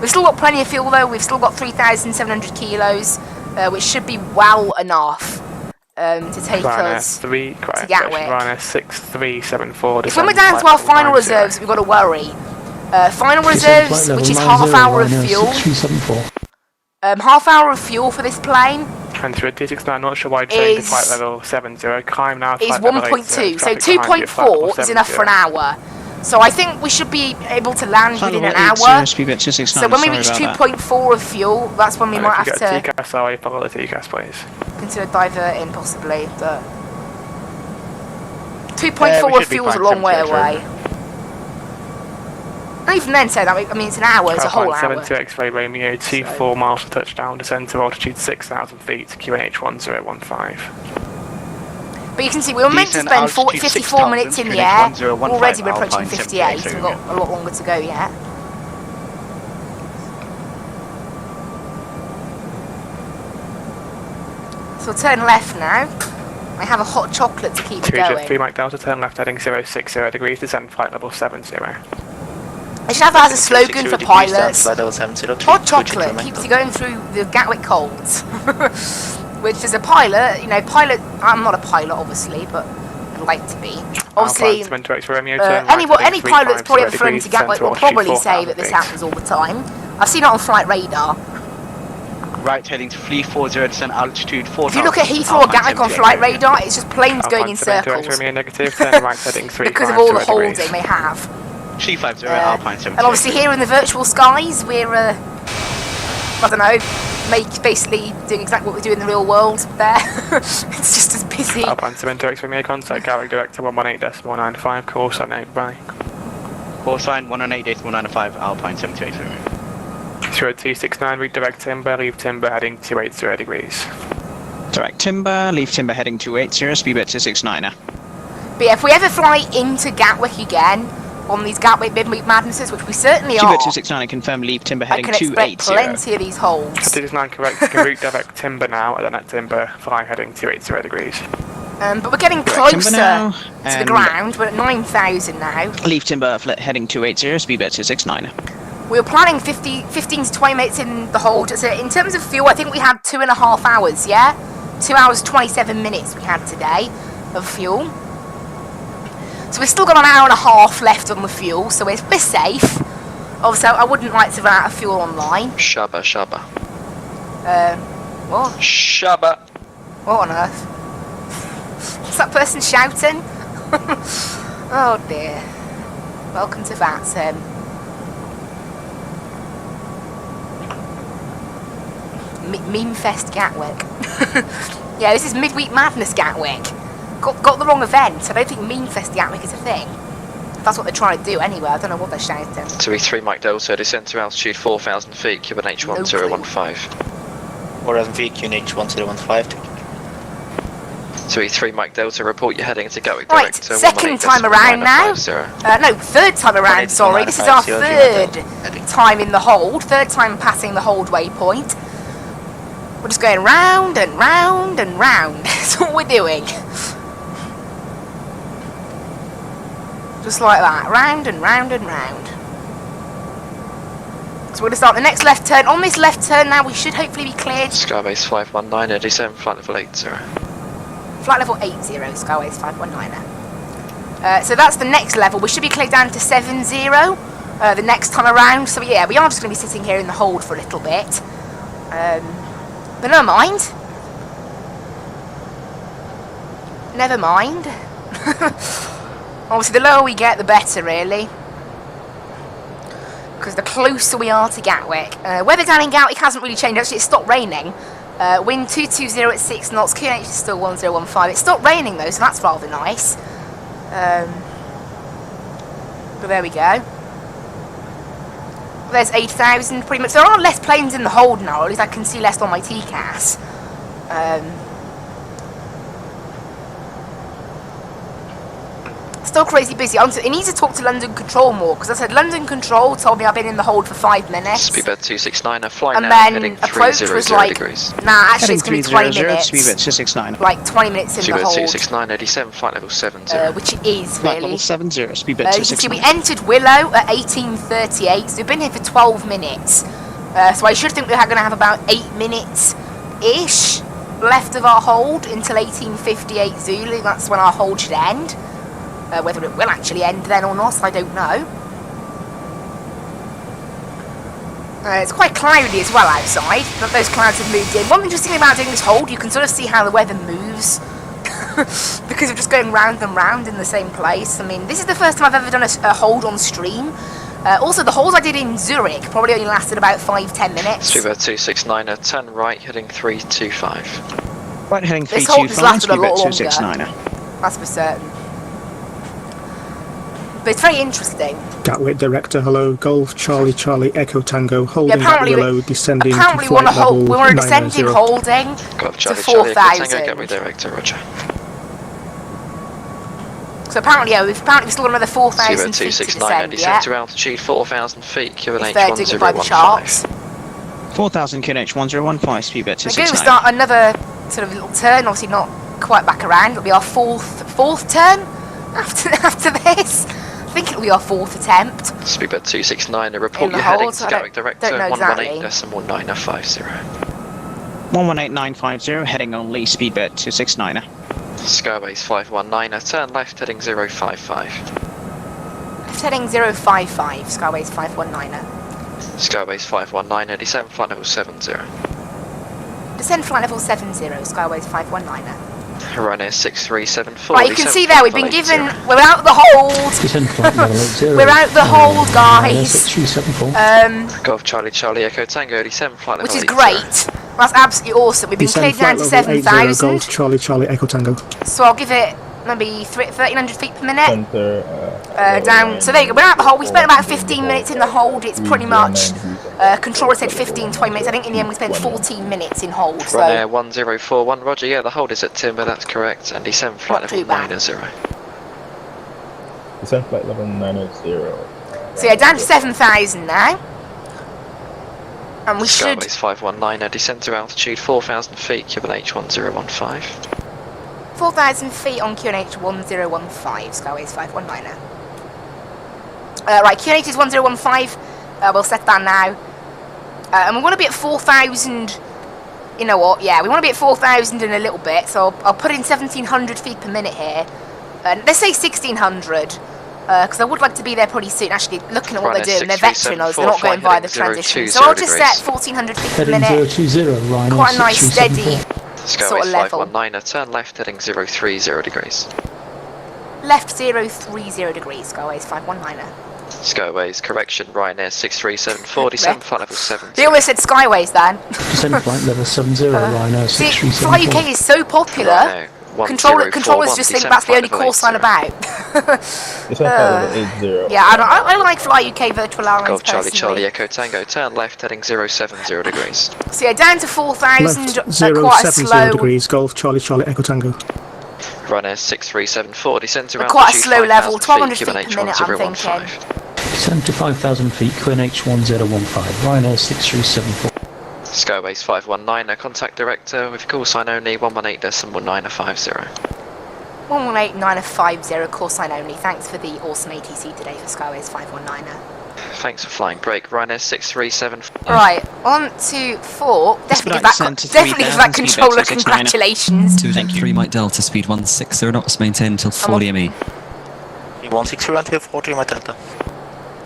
We've still got plenty of fuel though. We've still got 3,700 kilos, which should be well enough to take us to Gatwick. Ryanair 6374. If when we're down to our final reserves, we've got to worry. Final reserves, which is half hour of fuel. Half hour of fuel for this plane. And to a D69, not sure why change to flight level 70. Climb now. Is 1.2, so 2.4 is enough for an hour. So I think we should be able to land within an hour. So when we reach 2.4 of fuel, that's when we might have to TCAS, follow the TCAS, please. Consider diverting possibly, but 2.4 of fuel is a long way away. And even then, say that, I mean, it's an hour, it's a whole hour. 72 X-ray Romeo, 24 miles to touchdown, descend to altitude 6,000 feet, QNH 1015. But you can see, we were meant to spend 54 minutes in the air. Already we're approaching 58, so we've got a lot longer to go yet. So we'll turn left now. I have a hot chocolate to keep me 3 going. Mike Delta, turn left heading 060 degrees, descend flight level 70. I should have that as a slogan for pilots. Hot chocolate keeps you going through the Gatwick colds. Which as a pilot, you know, I'm not a pilot obviously, but I'd like to be. Obviously, any pilot that's probably ever flown to Gatwick will probably say that this happens all the time. I've seen it on flight radar. Right heading to 340, descend altitude 4,000. If you look at Heathrow or Gatwick on flight radar, it's just planes going in circles. Because of all the holding they have. 350, Alpine 70. And obviously here in the virtual skies, we're, I don't know, basically doing exactly what we do in the real world there. It's just as busy. Alpine 70, X-ray contact, Gatwick director 118.195, call sign 8, bye. Call sign 118.195, Alpine 78. 269, redirect timber, leave timber heading 280 degrees. Direct timber, leave timber heading 280, speed at 269er. But yeah, if we ever fly into Gatwick again, on these Gatwick Midweek Madnesses, which we certainly are. 269, confirm leave timber heading 280. I can expect plenty of these holds. 269 correct, you can route direct timber now, and then at timber, fly heading 280 degrees. But we're getting closer to the ground, we're at 9,000 now. Leave timber heading 280, speed at 269er. We were planning 15 to 20 minutes in the hold. So in terms of fuel, I think we had 2.5 hours, yeah? 2 hours, 27 minutes we had today of fuel. So we've still got an hour and a half left on the fuel, so we're safe. Obviously, I wouldn't like to run out of fuel online. Shabba. What? Shabba. What on earth? What's that person shouting? Oh dear. Welcome to Vatsim. Meme Fest Gatwick. Yeah, this is Midweek Madness Gatwick. Got the wrong event. I don't think Meme Fest Gatwick is a thing. That's what they're trying to do anyway. I don't know what they're shouting. 2E3 Mike Delta, descend to altitude 4,000 feet, QNH 1015. 4,000 feet, QNH 1015. 2E3 Mike Delta, report you're heading to Gatwick right, director. second time around now. No, third time around, sorry. This is our third time in the hold. Third time passing the hold waypoint. We're just going round and round and round. That's what we're doing. Just like that. Round and round and round. So we're going to start the next left turn. On this left turn now, we should hopefully be cleared. Skybase 519, descend flight level 80. Flight level 80, Skybase 519. So that's the next level. We should be cleared down to 70 the next time around. So yeah, we are just going to be sitting here in the hold for a little bit. But never mind. Never mind. Obviously, the lower we get, the better, really. Because the closer we are to Gatwick. Weather down in Gatwick hasn't really changed. Actually, it stopped raining. Wind 220 at 6 knots. QNH is still 1015. It stopped raining, though, so that's rather nice. But there we go. There's 8,000 pretty much. There are less planes in the hold now, or at least I can see less on my TCAS. Still crazy busy. I need to talk to London Control more, because I said London Control told me I've been in the hold for 5 minutes. Speedbird 269, fly and now, then heading approach 300 was like, degrees. Nah, actually it's going to be 20 minutes. Speedbird 269. Like 20 minutes in the hold. Speedbird 269, 87, flight level 70. Which it is, Flight really. level 70, speedbird You can see we entered Willow at 18:38, so we've been here for 12 minutes. So I should think we're going to have about 8 minutes-ish left of our hold until 18:58 Zulu. That's when our hold should end. Whether it will actually end then or not, I don't know. It's quite cloudy as well outside. Those clouds have moved in. One interesting thing about doing this hold, you can sort of see how the weather moves. Because we're just going round and round in the same place. I mean, this is the first time I've ever done a hold on stream. Also, the holds I did in Zurich probably only lasted about 5-10 minutes. Speedbird 269, turn right, heading 325. Right, heading 325, this hold has lasted a lot longer. 269. That's for certain. But it's very interesting. Gatwick director, hello, Golf, Charlie, Charlie, Echo Tango, holding at Willow, descending apparently to flight level we want to descend in holding Golf, to Charlie, 4,000. Gatwick director, roger. So apparently, yeah, we've still got another 4,000 feet to descend, descend to altitude 4,000 feet, QNH if they're doing it by the charts. 4000 QNH 1015, speed bet We're going to 269. start another sort of little turn, obviously not quite back around. It'll be our fourth turn after this. I think it'll be our 4th attempt. Speedbird 269, a report the you're heading hold, to I Gatwick Director, don't know exactly. 118.950. 118950, heading on Lee, speed bet 269. Skyways 519, turn left heading 055. Left heading 055, Skyways 519. Skyways 519, descend flight level 70. Descend flight level 70, Skyways 519. Ryanair 6374. Right, you can see there, we've been given, we're out the hold. Descend flight level 80. We're out the hold, guys. 6374. Golf Charlie Charlie Echo Tango, descend flight level Which is 80. great. That's absolutely awesome. We've been cleared down to 7,000. Golf Charlie Charlie Echo Tango. So I'll give it maybe 1,300 feet per minute. Down. So there you go. We're out the hold. We spent about 15 minutes in the hold. It's pretty much. Controller said 15, 20 minutes. I think in the end we spent 14 minutes in hold. So. Ryanair 1041, Roger. Yeah, the hold is at Timber. That's correct. And descend flight Not level too bad. 90. Descend flight level 90. So yeah, down to 7,000 now. And we should. Skyways 519, descend to altitude 4,000 feet, QNH 1015. 4,000 feet on QNH 1015, Skyways 519. Right, QNH is 1015. We'll set that now. And we want to be at 4,000. You know what? Yeah, we want to be at 4,000 in a little bit. So I'll put in 1,700 feet per minute here. Let's say 1,600. Because I would like to be there pretty soon. Actually, looking at what they're doing, they're vectoring us. They're not going via the transition. So I'll just set 1,400 feet per Heading minute. 020, Ryanair Quite a nice, steady Skyways sort of level. 519, turn left heading 030 degrees. Left 030 degrees, Skyways 519. Skyways, correction, Ryanair 6374, descend flight level 70. They almost said Skyways then. Descend flight level 70, Ryanair See, 6374. Fly UK is so popular. Ryanair Controllers just think that's the only call sign about. Yeah, I like Fly UK virtual airlines Golf Charlie personally. Charlie Echo Tango, turn left heading 070 degrees. So yeah, down to 4,000 Left quite a 070 slow, degrees. Golf Charlie Charlie Echo Tango. Ryanair 6374, descend to quite a altitude slow level, 5,000 1,200 feet per minute, I'm thinking. Descend to 5,000 feet, QNH 1015, Ryanair 6374. Skyways 519, contact director with call sign only 118.950. 118.950, call sign only. Thanks for the awesome ATC today for Skyways 519. Thanks for flying break, Ryanair 637. Right, on to 4. Definitely give that controller congratulations. 203 Mike Delta, speed 160 knots, maintain until 40 ME. 160 until 40 Mike Delta.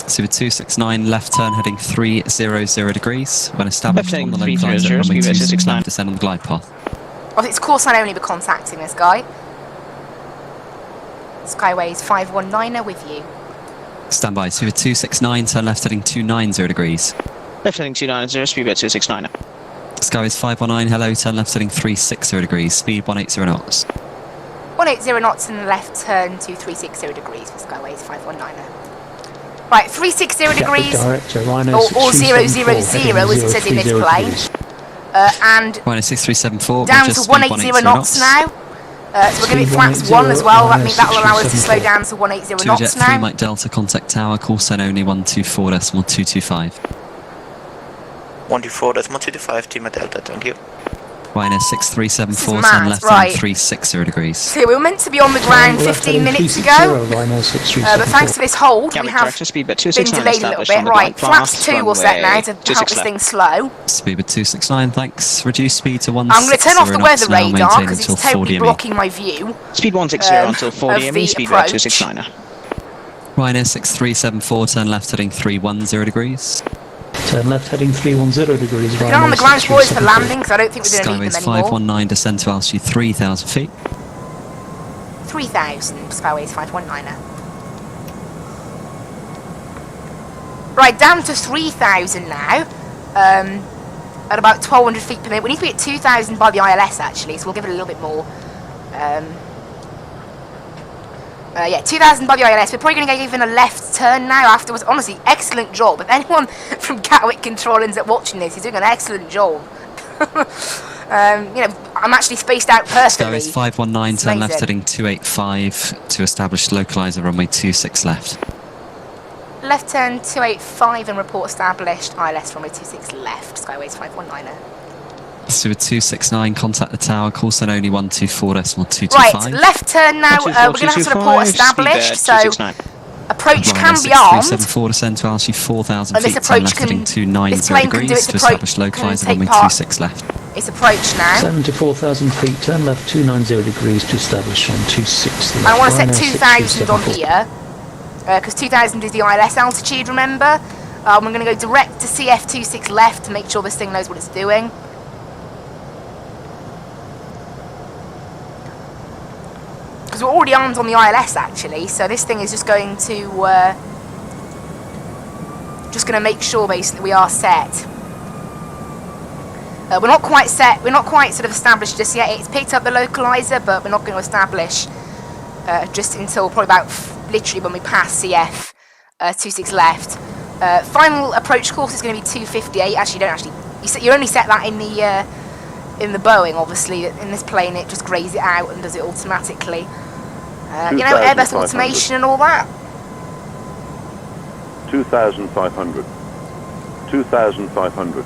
Super 269, left turn heading 300 degrees. When established on the localizer, runway 269, descend on the glide path. Oh, it's call sign only, but contacting this guy. Skyways 519 with you. Standby, Super 269, turn left heading 290 degrees. Left heading 290, speed bet 269. Skyways 519, hello, turn left heading 360 degrees, speed 180 knots. 180 knots and left turn to 360 degrees for Skyways 519. Right, 360 degrees, Director, or 000 as it says in this plane. And Ryanair 6374, down to 180 knots now. So we're going to be flaps 1 as well. That means that will allow us to slow down to 180 knots Jet 3 now. Mike Delta, contact tower, call sign only 124.225. 124.225, Team Delta, thank you. Ryanair 6374, This is turn mad, left right. heading 360 degrees. So we were meant to be on the ground 15 minutes ago, but thanks to this hold, we have been delayed a little bit. Right, flaps 2 will set now to help this thing slow. Speed with 269, thanks. Reduce speed to 160 I'm going to turn off the weather now, radar maintain because until it's totally 40 blocking my view. Speed 160 until 40 ME, speed bet 269. Ryanair 6374, turn left heading 310 degrees. Turn left heading 310 degrees. Get on the ground boys for landing because I don't think we're going to need Skyways them anymore. 519, descend to altitude 3,000 feet. 3,000, Skyways 519. Right, down to 3,000 now. At about 1,200 feet per minute. We need to be at 2,000 by the ILS actually, so we'll give it a little bit more. Yeah, 2,000 by the ILS. We're probably going to get given a left turn now afterwards. Honestly, excellent job. If anyone from Gatwick Control ends up watching this, he's doing an excellent job. You know, I'm actually spaced out perfectly. Skyways 519, It's turn left amazing. heading 285 to establish localizer runway 26 left. left turn 285 and report established. ILS runway 26 left, Skyways 519er. So with 269, contact the tower, call sign only 124.225. Right, left turn now, we're going to have to report established, so approach can be armed. 374 descend to altitude 4,000 and feet, this approach left heading 290 this plane can do degrees its to approach, establish localizer can runway take part. 26 left. It's approach now. 74,000 feet, turn left 290 degrees to establish on 26 left. I want to set 2,000 on here, because 2,000 is the ILS altitude, remember? I'm going to go direct to CF26 left to make sure this thing knows what it's doing. Because we're already armed on the ILS actually, so this thing is just going to make sure basically we are set. We're not quite set, we're not quite sort of established just yet. It's picked up the localizer, but we're not going to establish just until probably about literally when we pass CF 26 left. Final approach course is going to be 258. Actually, you only set that in the Boeing. Obviously, in this plane it just grays it out and does it automatically. You know, Airbus automation and all that. 2,500. 2,500.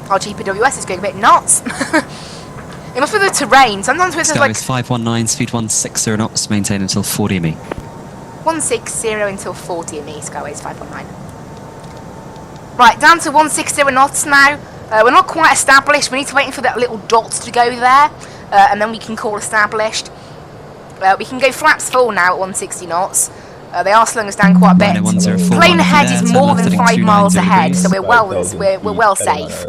Our GPWS is going a bit nuts. It must be the terrain. Sometimes with Sky like is 519, speed 160 knots, maintain until 40 ME. 160 until 40 ME, Skyways 519. Right, down to 160 knots now. We're not quite established. We need to wait for that little dot to go there, and then we can call established. We can go flaps full now at 160 knots. They are slowing us down quite a bit. Plane ahead is more than 5 miles ahead, so we're well safe.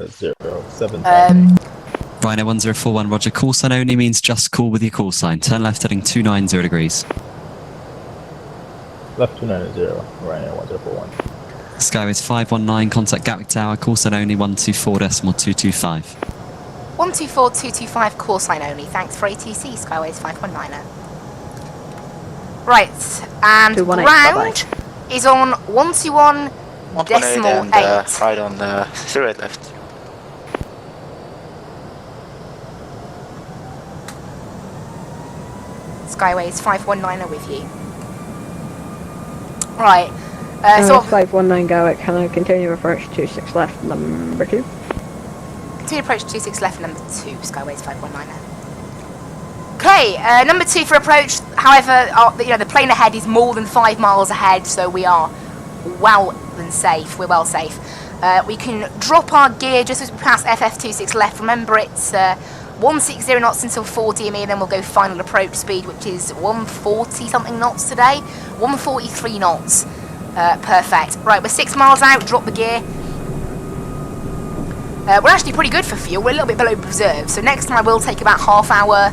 Rhino 1041, roger. Call sign only means just call with your call sign. Turn left heading 290 degrees. Left 290, Rhino 1041. Skyways 519, contact Gatwick Tower, call sign only 124.225. 124.225, call sign only. Thanks for ATC, Skyways 519er. Right, and ground is on 121.8. Right on 08 left. Skyways 519er with you. Right, so 519 Gatwick, can I continue approach 26 left, number 2? Continue approach 26 left, number 2, Skyways 519er. Okay, number 2 for approach. However, the plane ahead is more than 5 miles ahead, so we are well and safe. We're well safe. We can drop our gear just as we pass FF26 left. Remember, it's 160 knots until 40 ME, and then we'll go final approach speed, which is 140 something knots today. 143 knots. Perfect. Right, we're 6 miles out. Drop the gear. We're actually pretty good for fuel. We're a little bit below reserve, so next time I will take about half hour.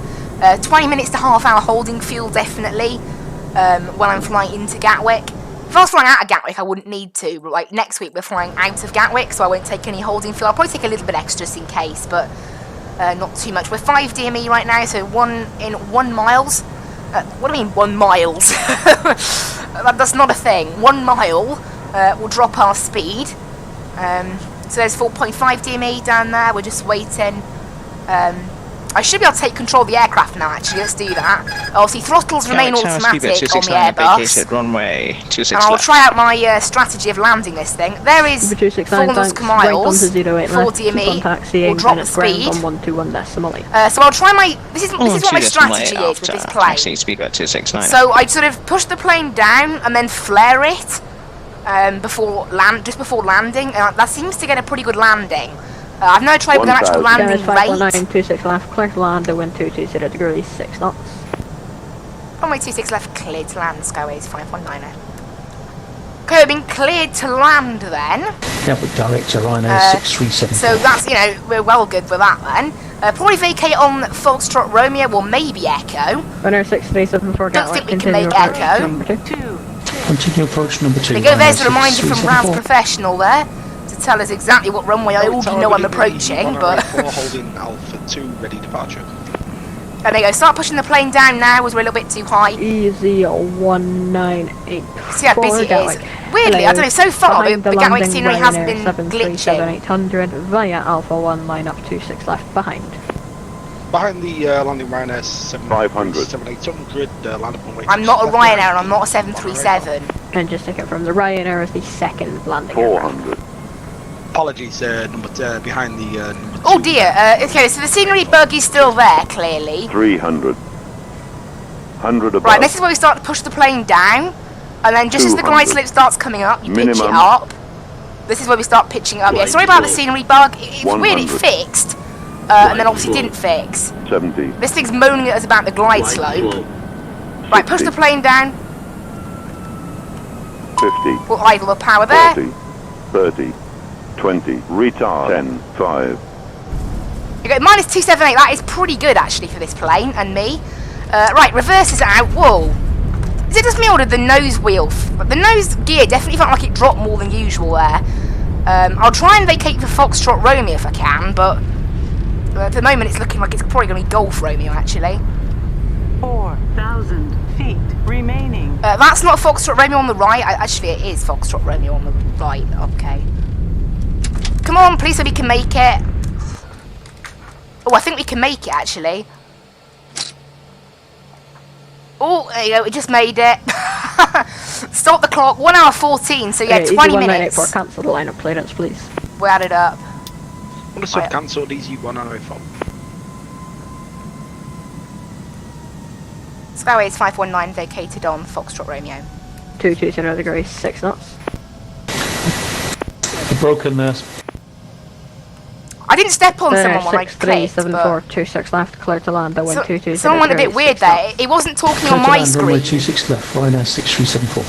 20 minutes to half hour holding fuel, definitely, when I'm flying into Gatwick. If I was flying out of Gatwick, I wouldn't need to, but like next week we're flying out of Gatwick, so I won't take any holding fuel. I'll probably take a little bit extra just in case, but not too much. We're 5 DME right now, so 1 miles. What do I mean 1 miles? That's not a thing. 1 mile will drop our speed. So there's 4.5 DME down there. We're just waiting. I should be able to take control of the aircraft now, actually. Let's do that. Obviously, throttles remain automatic on the Airbus. Runway 26 and I'll try out my strategy of landing this thing. There is 4 miles, 4 DME. We'll drop the speed. On 121.8. So I'll try my... This is what my strategy is with this plane. So I sort of push the plane down and then flare it just before landing. That seems to get a pretty good landing. I've never tried with an actual landing rate. 519.26 left, clear to land, wind 220 degrees, 6 knots. Runway 26 left, cleared to land, Skyways 519er. Okay, we've been cleared to land then. Gatwick director, Rhino 637. So that's, we're well good with that then. Probably vacate on Foxtrot Romeo, or maybe Echo. Runner 6374 Don't think we can make Echo. Continue approach number 2. There you go, there's a reminder from Raz Professional there. To tell us exactly what runway I already know I'm approaching, but... holding Alpha 2, ready departure. And there you go, start pushing the plane down now, as we're a little bit too high. Easy 198. See how busy it is. Weirdly, I don't know, so far the Gatwick scenery hasn't been glitching. 800 via Alpha 1, line up 26 left, behind. Behind the landing Ryanair 500. 7800, land up on I'm not a Ryanair and I'm not a 737. And just take it from the Ryanair as the second landing. 400. Apologies, behind the number Oh dear, okay, so the scenery bug is still there, clearly. 300. 100 above. Right, this is where we start to push the plane down, and then just as the glide slope starts coming up, you pitch it up. This is where we start pitching it up. Yeah, sorry about the scenery bug. It's weird, it fixed, and then obviously didn't fix. 70. This thing's moaning at us about the glide slope. Right, push the plane down. 50. We'll idle the power there. 30. 20. Retard. 10. 5. You go minus 278. That is pretty good actually for this plane and me. Right, reverse is out. Whoa. Is it just me or did the nose wheel? The nose gear definitely felt like it dropped more than usual there. I'll try and vacate for Foxtrot Romeo if I can, but at the moment it's looking like it's probably going to be Golf Romeo actually. 4,000 feet remaining. That's not Foxtrot Romeo on the right. Actually, it is Foxtrot Romeo on the right. Okay. Come on, please, so we can make it. Oh, I think we can make it actually. Oh, there you go. We just made it. Stop the clock. 1 hour 14. So yeah, 20 minutes. Cancel the line of clearance, please. We added up. I'm going to cancel DZ104. Skyways 519 vacated on Foxtrot Romeo. 220 degrees, 6 knots. Broken nurse. I didn't step on someone when I clicked, 37426 left, clear to land, 122. Someone went a bit weird there. It wasn't talking on my screen. Runway 26 left, Ryanair 6374.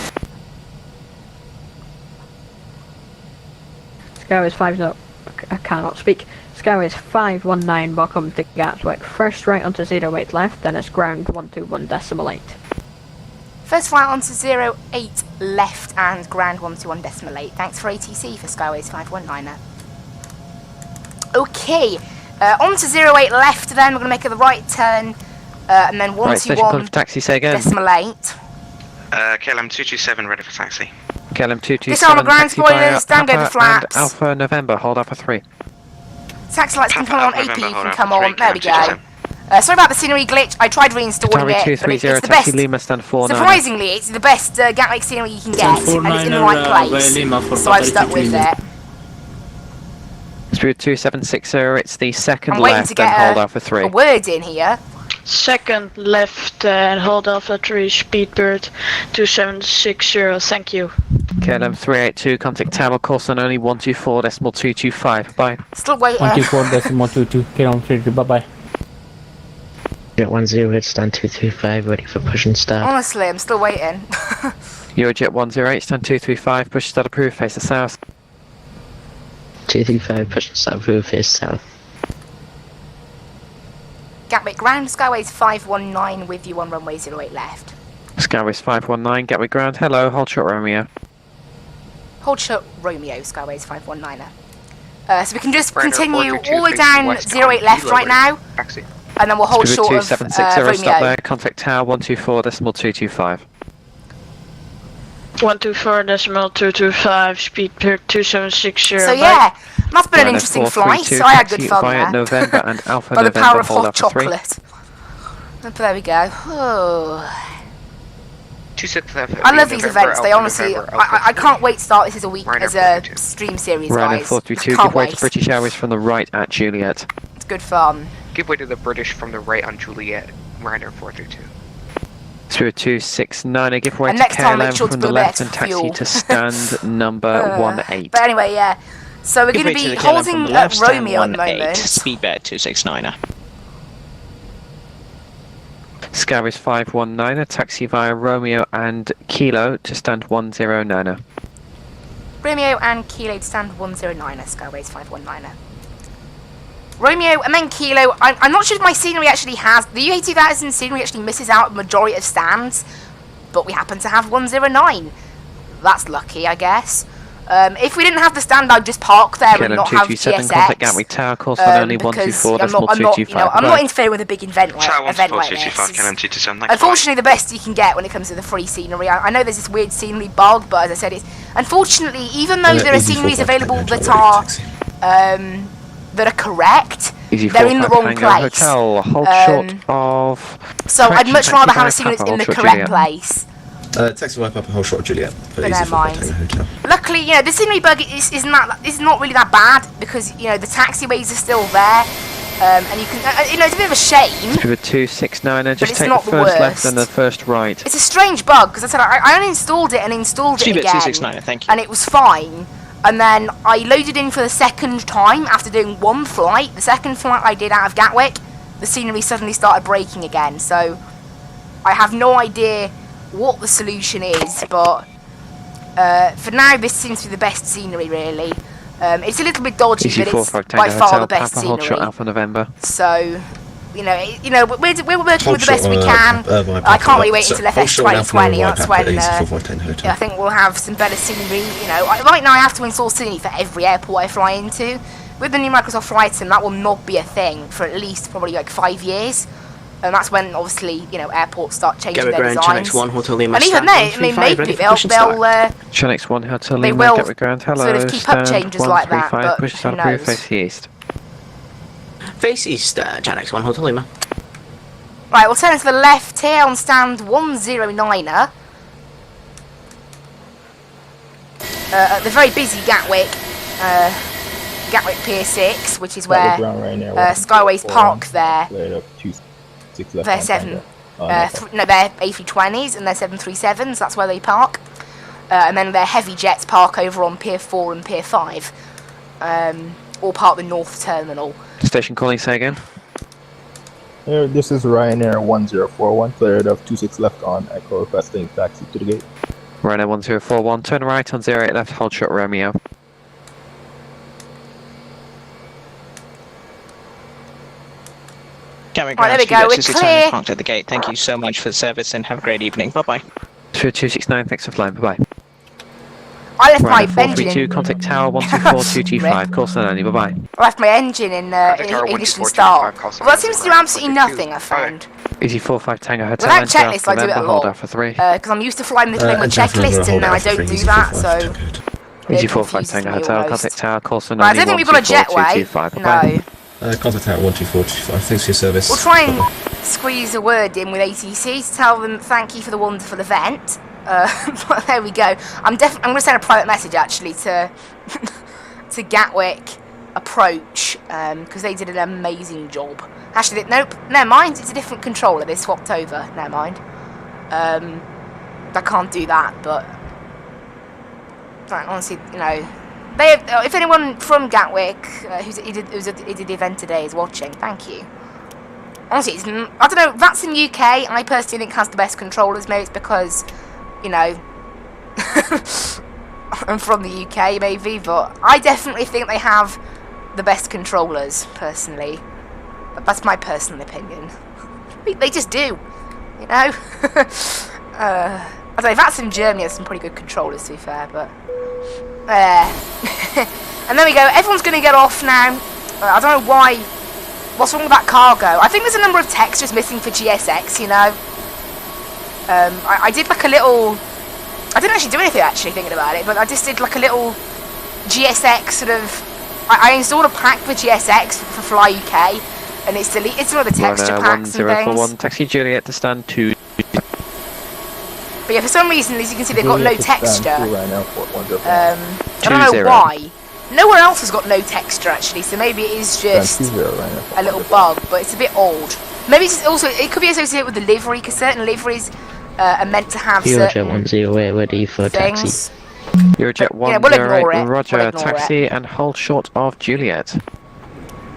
Skyways 5 no, I cannot speak. Skyways 519, welcome to Gatwick. First right onto 08 left, then it's ground 121.8. First flight onto 08 left and ground 121.8. Thanks for ATC for Skyways 519er. Okay, onto 08 left then, we're going to make a right turn, and then 121 taxi, say again. decimal 8. KLM 227 ready for taxi. KLM 227. Disarm ground spoilers, stand over flaps. Alpha November, hold Alpha 3. Taxi lights can come on, AP can come on, there we go. Sorry about the scenery glitch, I tried reinstalling it, but it's the best. Lima, stand 49. Surprisingly, it's the best Gatwick scenery you can get, and it's in the right place, so I've stuck with it. Spirit 2760, it's the second I'm waiting left to get and hold Alpha 3. a word in here. Second left and hold Alpha 3, Speedbird 2760, thank you. KLM 382, contact tower, course on only 124.225, bye. Still waiting. 124.222, KLM 382, bye bye. Jet 10, stand 235, ready for push and start. Honestly, I'm still waiting. Eurojet 108, stand 235, push start approved, face the south. 235, push and start approved, face south. Gatwick ground, Skyways 519 with you on runway 08 left. Skyways 519, Gatwick ground, hello, hold short Romeo. Hold short Romeo, Skyways 519er. So we can just continue all the way down 08 left right now. Taxi. And then we'll hold short of 2760, stop Romeo. there, contact tower 124.225. 124.225, Speedbird 2760. So yeah, that's been an interesting flight, so I had good fun there. November and Alpha By the November, power of hold hot Alpha 3. chocolate. But there we go. Oh. 267. I love these events, they honestly, I can't wait to start this as a week, as a stream series, Ryanair guys. 432, Can't give way wait. to British Airways from the right at Juliet. It's good fun. Give way to the British from the right on Juliet. Ryanair 432. Spirit 269, give way And to next time make KLM sure to from put the a bit left and extra taxi fuel. to stand number 18. But anyway, yeah. So we're going to be holding Romeo at the moment. Speedbird 269er. Skyways 519, taxi via Romeo and Kilo to stand 109er. Romeo and Kilo to stand 109er, Skyways 519er. Romeo and then Kilo. I'm not sure if my scenery actually has... The UA2000 scenery actually misses out a majority of stands, but we happen to have 109. That's lucky, I guess. If we didn't have the stand, I'd just park there and not have GSX. Contact Gatwick Tower, course on only 124.225. I'm not interfering with a big event like this. Unfortunately, the best you can get when it comes to the free scenery. I know there's this weird scenery bug, but as I said, it's unfortunately, even though there are sceneries available that are correct, they're in the wrong place. Hotel, hold short of so I'd much rather have a scenery that's in the correct place. Taxi wipe up a whole short Juliet. But never mind. Luckily, you know, the scenery bug is not really that bad because, you know, the taxiways are still there. And you can, you know, it's a bit of a shame. Speed of 269, just take the not first the worst. left and the first right. It's a strange bug because I said I uninstalled it and installed it Speed of again, 269, thank you. and it was fine. And then I loaded in for the second time after doing one flight. The second flight I did out of Gatwick, the scenery suddenly started breaking again. So I have no idea what the solution is, but for now this seems to be the best scenery really. It's a little bit dodgy, but it's by far the best scenery. Alpha November. So, you know, we're working with the best we can. I can't really wait until FSX 2020. That's when I think we'll have some better scenery. You know, right now I have to install scenery for every airport I fly into. With the new Microsoft Flight Sim, that will not be a thing for at least probably like 5 years. And that's when, obviously, you know, airports start changing their designs. And even then, I mean, maybe they'll Chanex 1 Hotel Lima, Gatwick Ground, hello, sort of keep up changes like that, but push who knows? face east. Face east, Chanex 1 Hotel Lima. Right, we'll turn to the left here on stand 109er. At the very busy Gatwick Pier 6, which is where Skyways park there. They're they're A320s and they're 737s, that's where they park. And then their heavy jets park over on Pier 4 and Pier 5. All part of the North Terminal. Station calling, say again. This is Ryanair 1041, cleared of 26 left on Echo, requesting taxi to the gate. Ryanair 1041, turn right on 08 left, hold short Romeo. Right, there we go, we're clear. Parked at the gate. Thank you so much for the service and have a great evening. Bye-bye. 269, thanks for flying, bye-bye. I left my engine in... contact tower 124225, call sign only, bye-bye. I left my engine in ignition start. Well, that seems to do absolutely nothing, I found. Easy 45 Tango Hotel. Without checklist, I do it a lot. Because I'm used to flying the plane with checklist, and now I don't do that, so... Easy 45 Tango Hotel, contact tower, call sign only. I don't think we've got a jetway. No. Contact tower 12425, thanks for your service. We'll try and squeeze a word in with ATC to tell them thank you for the wonderful event. But there we go. I'm going to send a private message actually to to Gatwick Approach because they did an amazing job. Actually, nope, never mind. It's a different controller. They swapped over. Never mind. I can't do that, but honestly, you know, if anyone from Gatwick who did the event today is watching, thank you. Honestly, I don't know. Vatsim UK, I personally think has the best controllers. Maybe it's because, you know, I'm from the UK, maybe, but I definitely think they have the best controllers, personally. But that's my personal opinion. They just do, you know. I don't know. Vatsim Germany has some pretty good controllers, to be fair, but. And there we go. Everyone's going to get off now. I don't know why. What's wrong with that cargo? I think there's a number of textures missing for GSX, you know. I did like a little... I didn't actually do anything actually thinking about it, but I just did like a little GSX sort of... I installed a pack for GSX for Fly UK, and it's deleted some of the texture packs and things. Taxi Juliet to stand 2. But yeah, for some reason, as you can see, they've got no texture. I don't know why. Nowhere else has got no texture actually, so maybe it is just a little bug, but it's a bit old. Maybe it's also, it could be associated with the livery, because certain liveries are meant to have certain Eurojet 108, ready for taxi. Eurojet 108, roger, taxi and hold short of Juliet.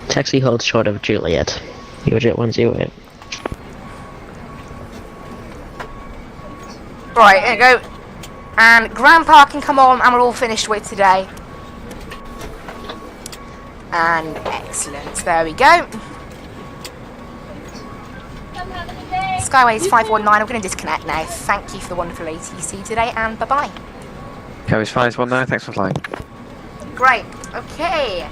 Taxi holds short of Juliet. Eurojet 108. Right, there you go. And ground parking come on, and we're all finished with today. And excellent, there we go. Skyways 519, I'm going to disconnect now. Thank you for the wonderful ATC today, and bye-bye. Skyways 519, thanks for flying. Great, okay.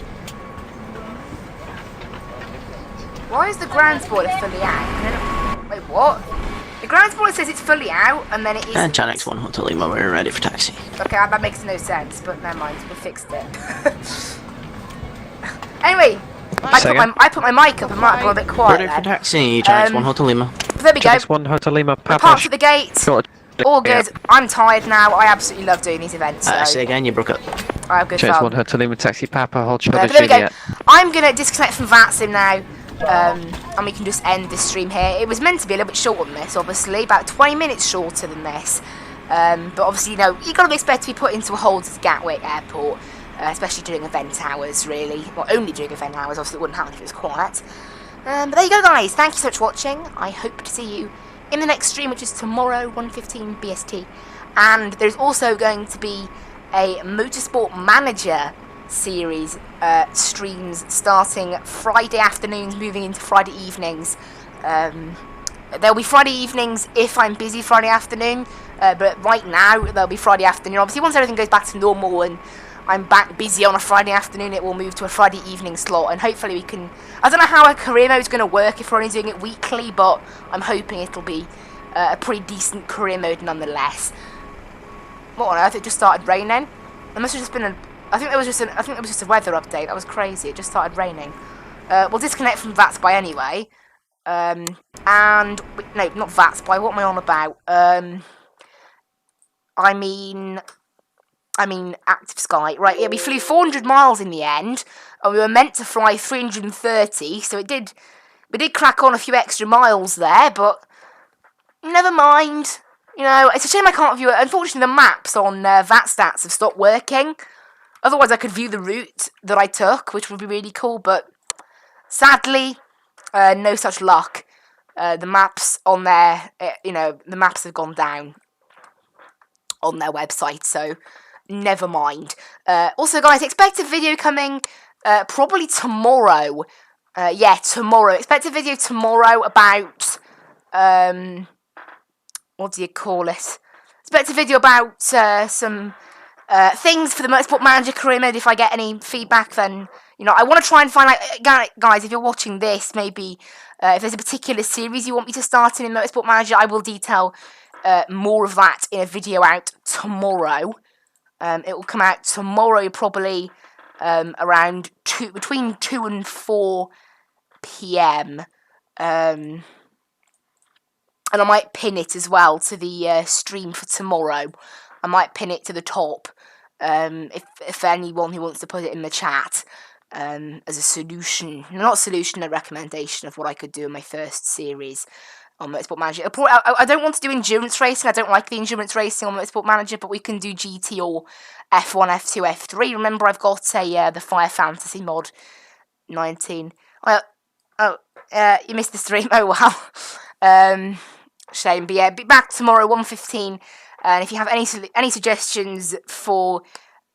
Why is the ground spoiler fully out? Wait, what? The ground spoiler says it's fully out, and then it is... And Chanex 1 Hotel Lima, we're ready for taxi. Okay, that makes no sense, but never mind, we fixed it. Anyway, I put my mic up and might have gone a bit quiet. Ready for taxi, Chanex 1 Hotel Lima. There we go. Chanex 1 Hotel Lima, parked at the gate. All good. I'm tired now. I absolutely love doing these events. So Say again, you broke up. I have good Chase fun. 1 Hotel Lima Taxi Papa, hold short of But there we go. Juliet. I'm going to disconnect from Vatsim now. And we can just end this stream here. It was meant to be a little bit shorter than this, obviously. About 20 minutes shorter than this. But obviously, you know, you've got to expect to be put into a hold at Gatwick Airport. Especially during event hours, really. Well, only during event hours. Obviously, it wouldn't happen if it was quiet. But there you go, guys. Thank you so much for watching. I hope to see you in the next stream, which is tomorrow, 1:15 BST. And there's also going to be a Motorsport Manager series streams starting Friday afternoons, moving into Friday evenings. There'll be Friday evenings if I'm busy Friday afternoon, but right now there'll be Friday afternoon. Obviously, once everything goes back to normal and I'm back busy on a Friday afternoon, it will move to a Friday evening slot, and hopefully we can... I don't know how a career mode is going to work if we're only doing it weekly, but I'm hoping it'll be a pretty decent career mode nonetheless. What on earth? It just started raining? It must have just been a... I think it was just a weather update. That was crazy. It just started raining. We'll disconnect from VATSBY anyway. No, not VATSBY. What am I on about? I mean Active Sky. Right, yeah, we flew 400 miles in the end, and we were meant to fly 330, so we did crack on a few extra miles there, but never mind. You know, it's a shame I can't view it. Unfortunately, the maps on VATStats have stopped working. Otherwise, I could view the route that I took, which would be really cool, but sadly, no such luck. The maps on there, the maps have gone down on their website, so never mind. Also, guys, expect a video coming probably tomorrow. Yeah, tomorrow. Expect a video tomorrow about, what do you call it? Expect a video about some things for the Motorsport Manager career mode. If I get any feedback, then, you know, I want to try and find out, guys, if you're watching this, maybe if there's a particular series you want me to start in Motorsport Manager, I will detail more of that in a video out tomorrow. It will come out tomorrow, probably around between 2 and 4 p.m. And I might pin it as well to the stream for tomorrow. I might pin it to the top if anyone who wants to put it in the chat as a solution. Not solution, a recommendation of what I could do in my first series on Motorsport Manager. I don't want to do endurance racing. I don't like the endurance racing on Motorsport Manager, but we can do GT or F1, F2, F3. Remember, I've got the Fire Fantasy mod 19. You missed the stream. Oh, wow. Shame. But yeah, be back tomorrow, 1:15. And if you have any suggestions for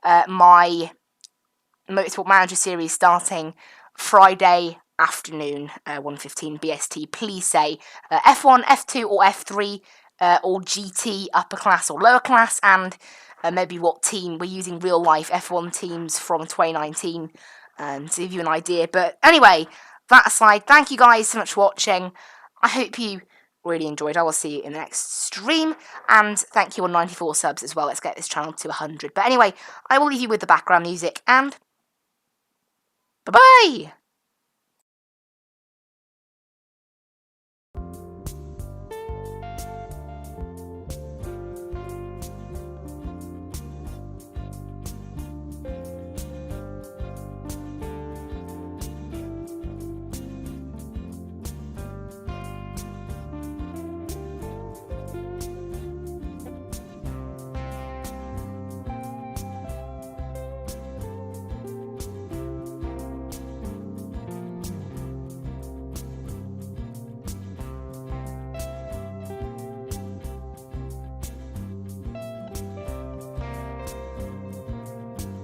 my Motorsport Manager series starting Friday afternoon, 1:15 BST, please say F1, F2 or F3 or GT, upper class or lower class, and maybe what team. We're using real life F1 teams from 2019 to give you an idea. But anyway, that aside, thank you guys so much for watching. I hope you really enjoyed. I will see you in the next stream, and thank you on 94 subs as well. Let's get this channel to 100. But anyway, I will leave you with the background music, and bye-bye!